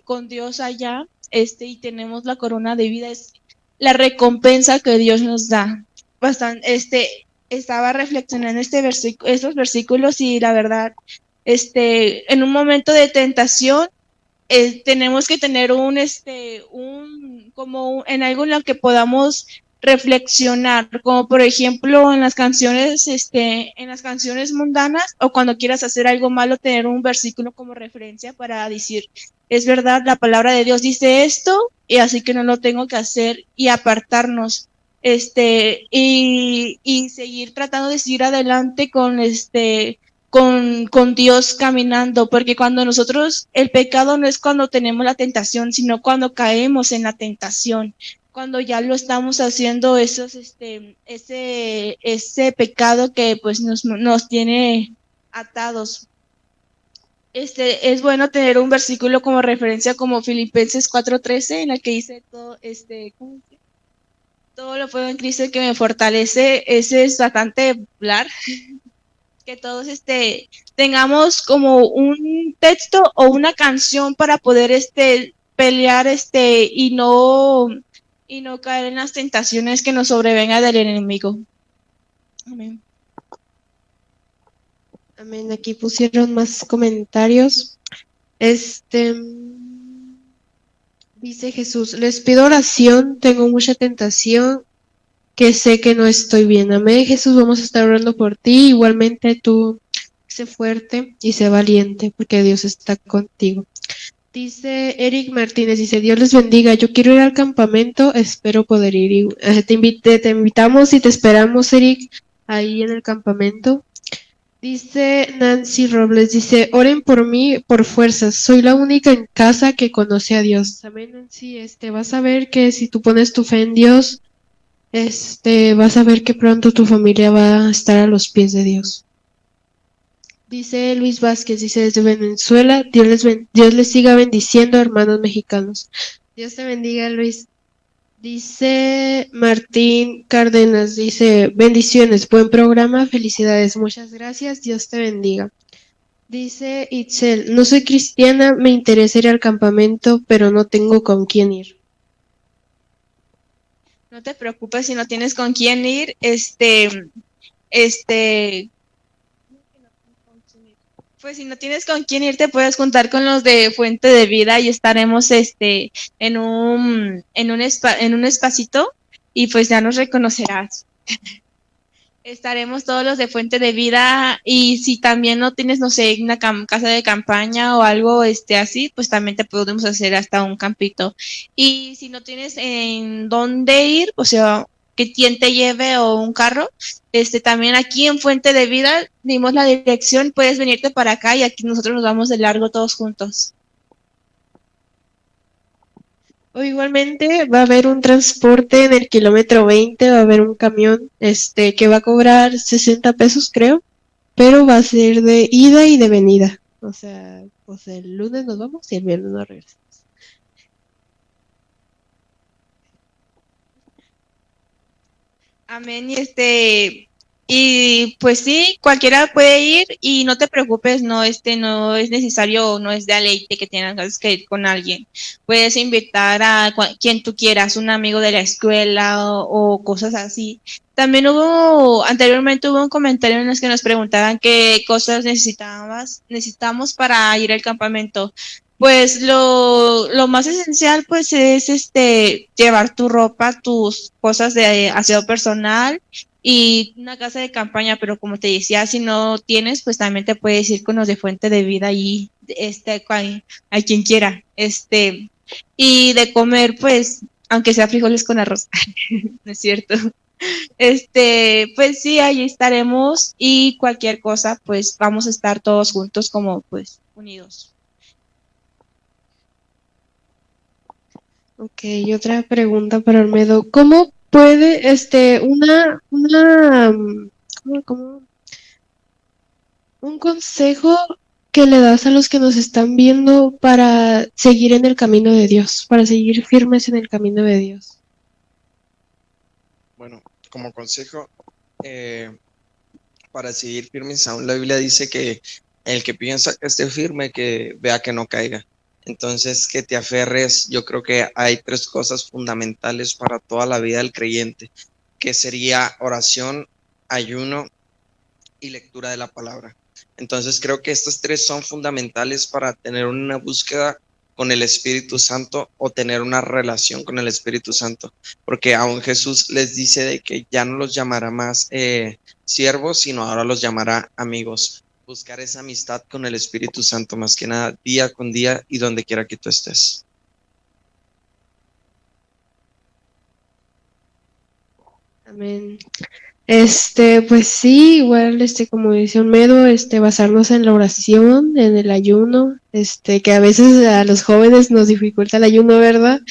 con Dios allá, y tenemos la corona de vida, es la recompensa que Dios nos da. Bastante, estaba reflexionando estos versículos y la verdad, en un momento de tentación, tenemos que tener en algo en lo que podamos reflexionar, como por ejemplo en las canciones mundanas, o cuando quieras hacer algo malo, tener un versículo como referencia para decir: es verdad, la palabra de Dios dice esto, y así que no lo tengo que hacer, y apartarnos, y seguir tratando de seguir adelante con Dios caminando, porque cuando el pecado no es cuando tenemos la tentación, sino cuando caemos en la tentación, cuando ya lo estamos haciendo, ese pecado que pues nos tiene atados. Es bueno tener un versículo como referencia, como Filipenses 4:13, en el que dice todo, ¿cómo dice? Todo lo puedo en Cristo que me fortalece. Ese es bastante hablar. Que todos tengamos como un texto o una canción para poder pelear y no caer en las tentaciones que nos sobrevenga del enemigo. Amén. Amén. Aquí pusieron más comentarios. Dice Jesús: les pido oración, tengo mucha tentación, que sé que no estoy bien. Amén, Jesús, vamos a estar orando por ti. Igualmente tú, sé fuerte y sé valiente, porque Dios está contigo. Dice Eric Martínez, dice: Dios les bendiga, yo quiero ir al campamento, espero poder ir. Te invitamos y te esperamos, Eric, ahí en el campamento. Dice Nancy Robles, dice: oren por mí por fuerzas, soy la única en casa que conoce a Dios. Amén, Nancy, vas a ver que si tú pones tu fe en Dios, vas a ver que pronto tu familia va a estar a los pies de Dios. Dice Luis Vázquez, dice desde Venezuela: Dios les siga bendiciendo, hermanos mexicanos. Dios te bendiga, Luis. Dice Martín Cárdenas, dice: bendiciones, buen programa, felicidades, muchas gracias, Dios te bendiga. Dice Itzel, no soy cristiana, me interesa ir al campamento, pero no tengo con quién ir. No te preocupes si no tienes con quién ir, pues si no tienes con quién ir, te puedes juntar con los de Fuente de Vida y estaremos en un espacito y pues ya nos reconocerás. Estaremos todos los de Fuente de Vida y si también no tienes, no sé, una casa de campaña o algo así, pues también te podemos hacer hasta un campito. Y si no tienes en dónde ir, o sea, que quien te lleve o un carro, también aquí en Fuente de Vida dimos la dirección, puedes venirte para acá y aquí nosotros nos vamos de largo todos juntos. O igualmente va a haber un transporte en el kilómetro 20, va a haber un camión que va a cobrar 60 pesos, creo, pero va a ser de ida y de venida. O sea, el lunes nos vamos y el viernes nos regresamos. Amén. Y pues sí, cualquiera puede ir y no te preocupes, no, no es necesario, no es de ley que tengas que ir con alguien. Puedes invitar a quien tú quieras, un amigo de la escuela o cosas así. También anteriormente hubo un comentario en los que nos preguntaban qué cosas necesitamos para ir al campamento. Pues lo más esencial pues es llevar tu ropa, tus cosas de aseo personal y una casa de campaña, pero como te decía, si no tienes, pues también te puedes ir con los de Fuente de Vida y a quien quiera. Y de comer, pues, aunque sea frijoles con arroz, ¿no es cierto? Pues sí, ahí estaremos y cualquier cosa, pues vamos a estar todos juntos como pues unidos. Ok, y otra pregunta para Olmedo. ¿Cómo puede, ¿cómo? Un consejo que le das a los que nos están viendo para seguir en el camino de Dios, para seguir firmes en el camino de Dios? Bueno, como consejo, para seguir firmes, aún la Biblia dice que el que piensa que esté firme, que vea que no caiga. Entonces, que te aferres, yo creo que hay tres cosas fundamentales para toda la vida del creyente, que sería oración, ayuno y lectura de la palabra. Entonces, creo que estas tres son fundamentales para tener una búsqueda con el Espíritu Santo o tener una relación con el Espíritu Santo, porque aún Jesús les dice de que ya no los llamará más siervos, sino ahora los llamará amigos. Buscar esa amistad con el Espíritu Santo más que nada, día con día y donde quiera que tú estés. Amén. Pues sí, igual, como dice Olmedo, basarnos en la oración, en el ayuno, que a veces a los jóvenes nos dificulta el ayuno, ¿verdad?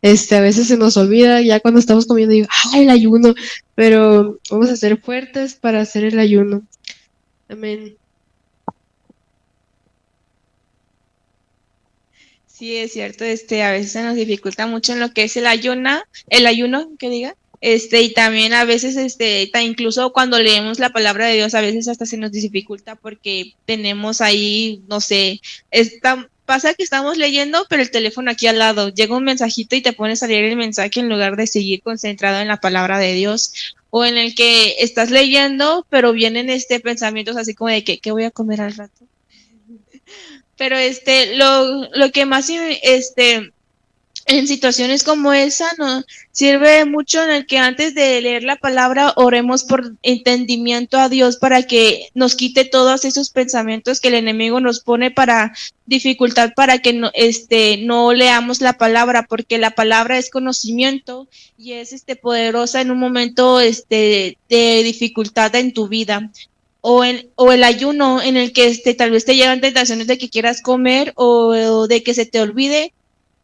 A veces se nos olvida, ya cuando estamos comiendo, digo, ¡ay, el ayuno! Pero vamos a ser fuertes para hacer el ayuno. Amén. Sí, es cierto, a veces se nos dificulta mucho en lo que es el ayuno, que diga, y también a veces, incluso cuando leemos la palabra de Dios, a veces hasta se nos dificulta porque tenemos ahí, no sé, pasa que estamos leyendo, pero el teléfono aquí al lado, llega un mensajito y te pones a leer el mensaje en lugar de seguir concentrado en la palabra de Dios, o en el que estás leyendo, pero vienen pensamientos así como de que, ¿qué voy a comer al rato? Pero lo que más en situaciones como esa nos sirve mucho en el que antes de leer la palabra oremos por entendimiento a Dios para que nos quite todos esos pensamientos que el enemigo nos pone para dificultar para que no leamos la palabra, porque la palabra es conocimiento y es poderosa en un momento de dificultad en tu vida. O el ayuno en el que tal vez te llegan tentaciones de que quieras comer o de que se te olvide.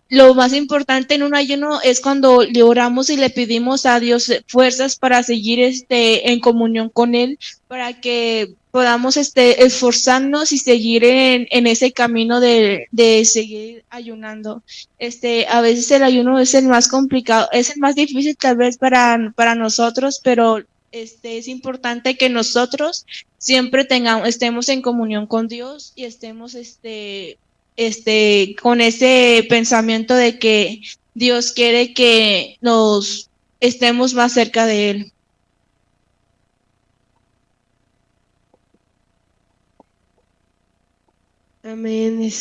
Lo más importante en un ayuno es cuando le oramos y le pedimos a Dios fuerzas para seguir en comunión con Él, para que podamos esforzarnos y seguir en ese camino de seguir ayunando. A veces el ayuno es el más complicado, es el más difícil tal vez para nosotros, pero es importante que nosotros siempre estemos en comunión con Dios y estemos con ese pensamiento de que Dios quiere que nos estemos más cerca de Él. Amén.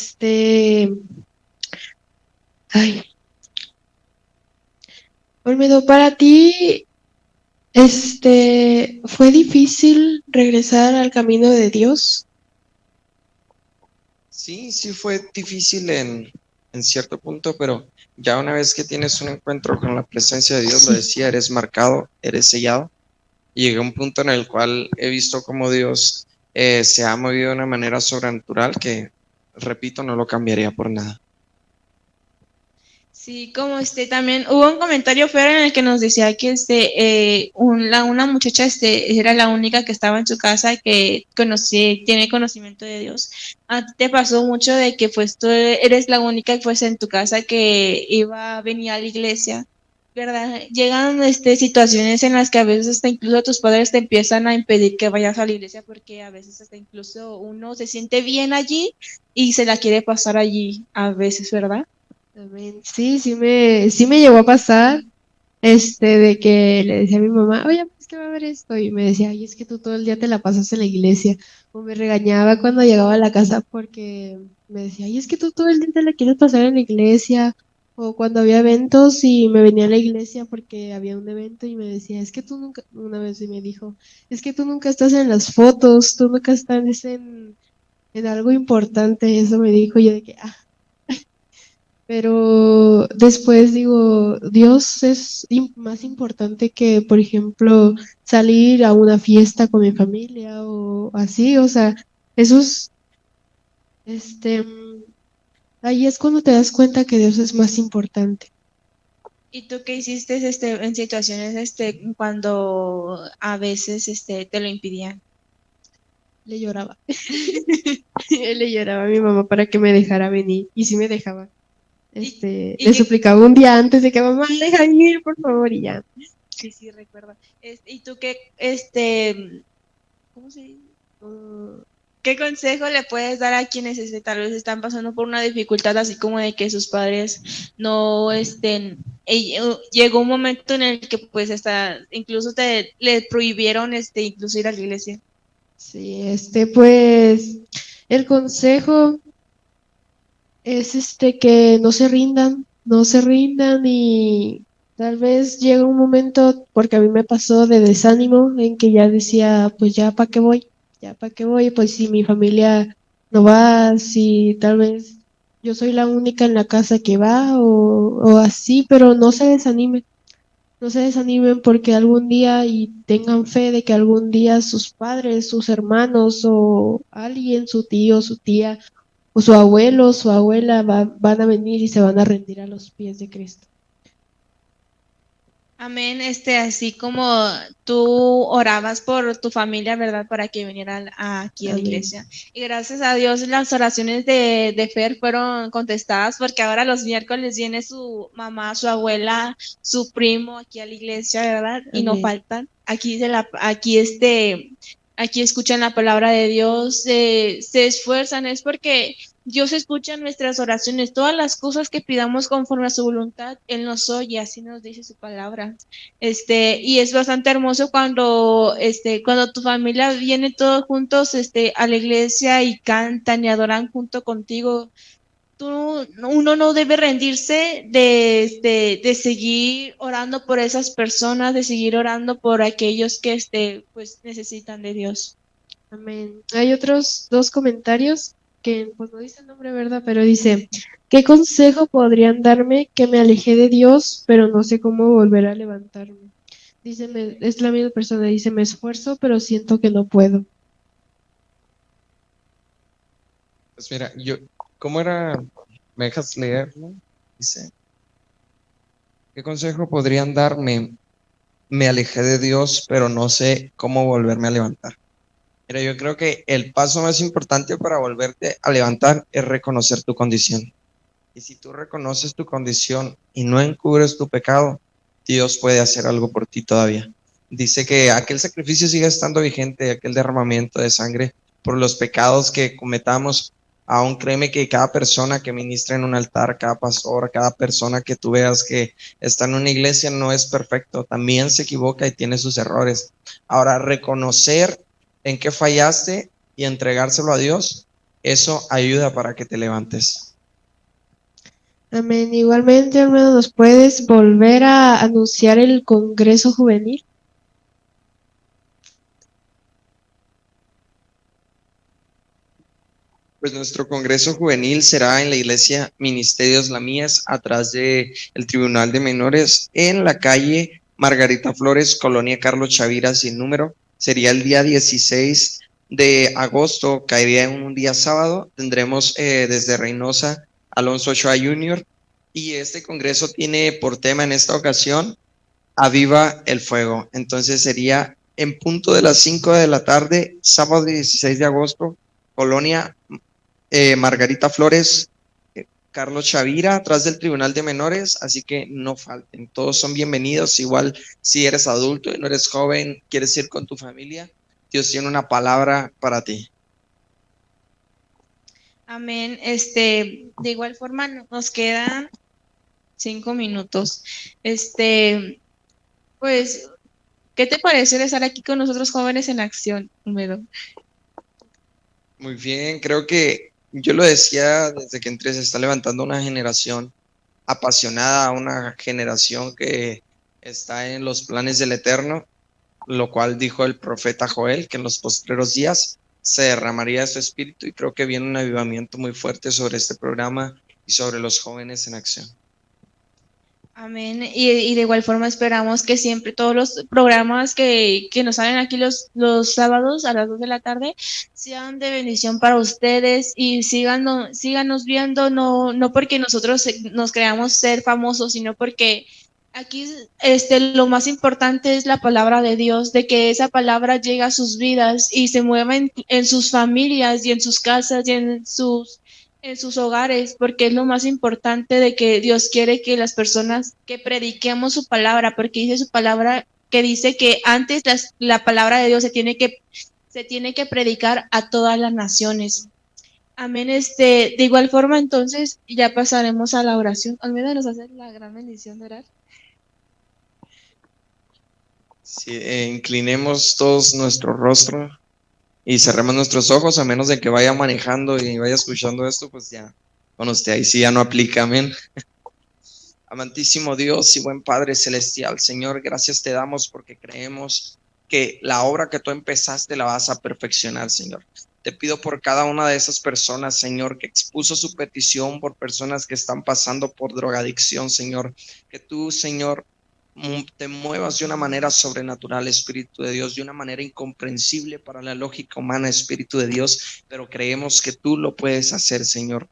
Ay, Olmedo, para ti, ¿fue difícil regresar al camino de Dios? Sí, sí fue difícil en cierto punto, pero ya una vez que tienes un encuentro con la presencia de Dios, lo decía, eres marcado, eres sellado. Y llegué a un punto en el cual he visto cómo Dios se ha movido de una manera sobrenatural que, repito, no lo cambiaría por nada. Sí, como también hubo un comentario fuera en el que nos decía que una muchacha era la única que estaba en su casa que tiene conocimiento de Dios. ¿A ti te pasó mucho de que pues tú eres la única pues en tu casa que venía a la iglesia? ¿Verdad? Llegan situaciones en las que a veces hasta incluso tus padres te empiezan a impedir que vayas a la iglesia porque a veces hasta incluso uno se siente bien allí y se la quiere pasar allí a veces, ¿verdad? Amén. Sí, sí me llegó a pasar, de que le decía a mi mamá, oye, pues que va a haber esto, y me decía, ay, es que tú todo el día te la pasas en la iglesia, o me regañaba cuando llegaba a la casa porque me decía, ay, es que tú todo el día te la quieres pasar en la iglesia, o cuando había eventos y me venía a la iglesia porque había un evento y me decía, es que tú nunca, una vez sí me dijo, es que tú nunca estás en las fotos, tú nunca estás en algo importante, eso me dijo, yo de que, ah. Pero después digo, Dios es más importante que, por ejemplo, salir a una fiesta con mi familia o así, o sea, esos, este, ahí es cuando te das cuenta que Dios es más importante. ¿Y tú qué hiciste en situaciones cuando a veces te lo impidían? Le lloraba. Le lloraba a mi mamá para que me dejara venir y sí me dejaba. ¿Y Le suplicaba un día antes de que mamá, déjame ir, por favor, y ya. Sí, recuerdo. ¿Y tú cómo se dice? ¿Qué consejo le puedes dar a quienes tal vez están pasando por una dificultad así como de que sus padres no estén? Llegó un momento en el que pues hasta incluso le prohibieron incluso ir a la iglesia. Sí, pues el consejo es que no se rindan y tal vez llega un momento, porque a mí me pasó de desánimo, en que ya decía, pues ya para qué voy, pues si mi familia no va, si tal vez yo soy la única en la casa que va o así, pero no se desanimen. No se desanimen porque algún día y tengan fe de que algún día sus padres, sus hermanos o alguien, su tío, su tía o su abuelo, su abuela van a venir y se van a rendir a los pies de Cristo. Amén, así como tú orabas por tu familia, ¿verdad? Para que vinieran aquí a la Amén. iglesia. Y gracias a Dios las oraciones de Fer fueron contestadas porque ahora los miércoles viene su mamá, su abuela, su primo aquí a la iglesia, ¿verdad? Y no Amén. faltan. Aquí escuchan la palabra de Dios, se esfuerzan, es porque Dios escucha nuestras oraciones, todas las cosas que pidamos conforme a su voluntad, Él nos oye, así nos dice su palabra. Y es bastante hermoso cuando tu familia viene todos juntos, a la iglesia y cantan y adoran junto contigo. Uno no debe rendirse de seguir orando por esas personas, de seguir orando por aquellos que pues necesitan de Dios. Amén. Hay otros dos comentarios que pues no dice el nombre, ¿verdad? Pero dice, ¿qué consejo podrían darme que me alejé de Dios, pero no sé cómo volver a levantarme? Dice, es la misma persona, dice, me esfuerzo, pero siento que no puedo. Pues mira, ¿cómo era? ¿Me dejas leerlo? Dice, ¿qué consejo podrían darme? Me alejé de Dios, pero no sé cómo volverme a levantar. Mira, yo creo que el paso más importante para volverte a levantar es reconocer tu condición. Y si tú reconoces tu condición y no encubres tu pecado, Dios puede hacer algo por ti todavía. dice que aquel sacrificio sigue estando vigente, aquel derramamiento de sangre por los pecados que cometamos. Aún créeme que cada persona que ministra en un altar, cada pastor, cada persona que tú veas que está en una iglesia no es perfecto, también se equivoca y tiene sus errores. Ahora, reconocer en qué fallaste y entregárselo a Dios, eso ayuda para que te levantes. Amén. Igualmente, hermano, ¿nos puedes volver a anunciar el Congreso Juvenil? Pues nuestro Congreso Juvenil será en la iglesia Ministerios La Mies, atrás del Tribunal de Menores, en la calle Margarita Flores, Colonia Carlos Chavira, sin número. Sería el día 16 de agosto, caería en un día sábado. Tendremos desde Reynosa Alonso Ochoa Jr. Y este Congreso tiene por tema en esta ocasión Aviva el Fuego. Entonces sería en punto de las 5 de la tarde, sábado 16 de agosto, Colonia Margarita Flores, Carlos Chavira, atrás del Tribunal de Menores, así que no falten, todos son bienvenidos. Igual si eres adulto y no eres joven, quieres ir con tu familia, Dios tiene una palabra para ti. Amén. De igual forma nos quedan 5 minutos. Pues, ¿qué te parece estar aquí con nosotros jóvenes en acción, Húmedo? Muy bien, creo que yo lo decía desde que entré, se está levantando una generación apasionada, una generación que está en los planes del Eterno, lo cual dijo el profeta Joel, que en los postreros días se derramaría su espíritu, y creo que viene un avivamiento muy fuerte sobre este programa y sobre los jóvenes en acción. Amén. Y de igual forma esperamos que siempre todos los programas que nos salen aquí los sábados a las 2 de la tarde sean de bendición para ustedes y síganos viendo, no porque nosotros nos creamos ser famosos, sino porque aquí lo más importante es la palabra de Dios, de que esa palabra llegue a sus vidas y se mueva en sus familias y en sus casas y en sus hogares, porque es lo más importante, de que Dios quiere que las personas que prediquemos su palabra, porque dice su palabra que dice que antes la palabra de Dios se tiene que predicar a todas las naciones. Amén. De igual forma, entonces ya pasaremos a la oración. Almeida nos hace la gran bendición de orar. Sí, inclinemos todos nuestro rostro y cerremos nuestros ojos, a menos de que vaya manejando y vaya escuchando esto, pues ya, con usted ahí sí ya no aplica, amén. Amantísimo Dios y buen Padre Celestial, Señor, gracias te damos porque creemos que la obra que tú empezaste la vas a perfeccionar, Señor. Te pido por cada una de esas personas, Señor, que expuso su petición, por personas que están pasando por drogadicción, Señor, que tú, Señor, te muevas de una manera sobrenatural, Espíritu de Dios, de una manera incomprensible para la lógica humana, Espíritu de Dios, pero creemos que tú lo puedes hacer, Señor.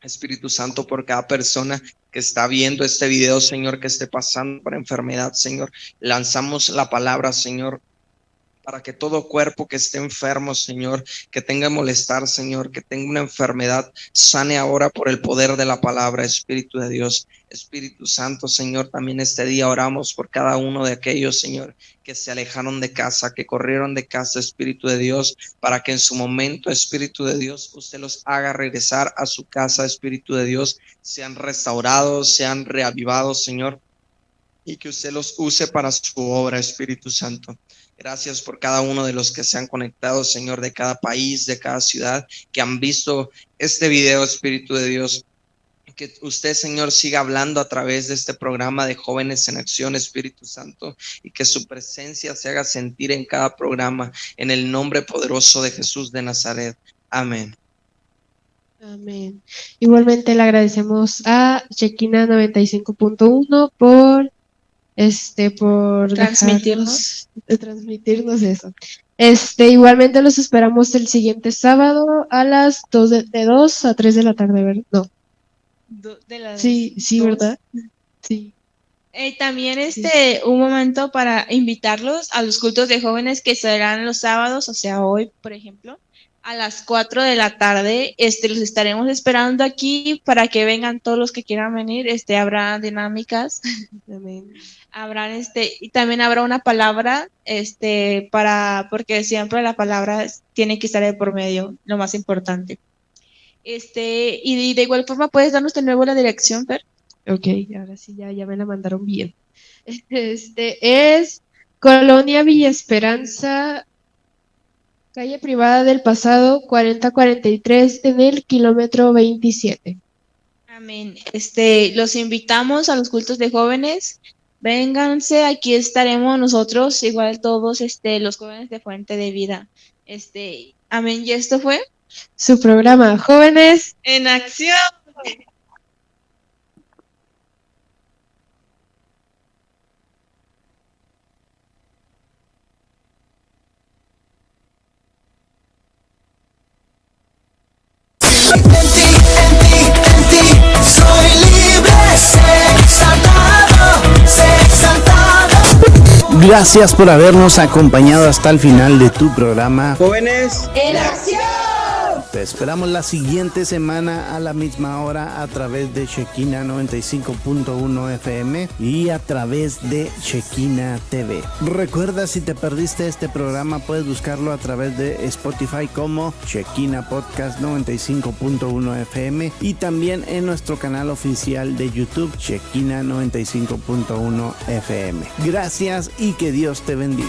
Espíritu Santo, por cada persona que está viendo este video, Señor, que esté pasando por enfermedad, Señor, lanzamos la palabra, Señor, para que todo cuerpo que esté enfermo, Señor, que tenga molestar, Señor, que tenga una enfermedad, sane ahora por el poder de la palabra, Espíritu de Dios. Espíritu Santo, Señor, también este día oramos por cada uno de aquellos, Señor, que se alejaron de casa, que corrieron de casa, Espíritu de Dios, para que en su momento, Espíritu de Dios, usted los haga regresar a su casa, Espíritu de Dios, sean restaurados, sean reavivados, Señor, y que usted los use para su obra, Espíritu Santo. Gracias por cada uno de los que se han conectado, Señor, de cada país, de cada ciudad, que han visto este video, Espíritu de Dios. Que usted, Señor, siga hablando a través de este programa de Jóvenes en Acción, Espíritu Santo, y que su presencia se haga sentir en cada programa, en el nombre poderoso de Jesús de Nazaret. Amén. Amén. Igualmente le agradecemos a Chequina 95.1 por transmitirnos eso. Igualmente los esperamos el siguiente sábado a las 2 a 3 de la tarde, ¿verdad? No. Sí, ¿verdad? Sí. También un momento para invitarlos a los cultos de jóvenes que serán los sábados, o sea, hoy, por ejemplo, a las 4 de la tarde. Los estaremos esperando aquí para que vengan todos los que quieran venir. Habrá dinámicas. Amén. Habrán y también habrá una palabra, porque siempre la palabra tiene que estar de por medio, lo más importante. Y de igual forma, ¿puedes darnos de nuevo la dirección, Fer? Ok, ahora sí, ya me la mandaron bien. Es Colonia Villa Esperanza, calle Privada del Pasado, 4043, en el kilómetro 27. Amén. Los invitamos a los cultos de jóvenes. Vénganse, aquí estaremos nosotros, igual todos, los jóvenes de Fuente de Vida. Amén. Y esto fue Su programa Jóvenes En Acción. En ti, soy libre, sé exaltado. Gracias por habernos acompañado hasta el final de tu programa. Jóvenes En acción. Te esperamos la siguiente semana a la misma hora a través de Shekinah 95.1 FM y a través de Shekinah TV. Recuerda, si te perdiste este programa, puedes buscarlo a través de Spotify como Shekinah Podcast 95.1 FM y también en nuestro canal oficial de YouTube Shekinah 95.1 FM. Gracias y que Dios te bendiga.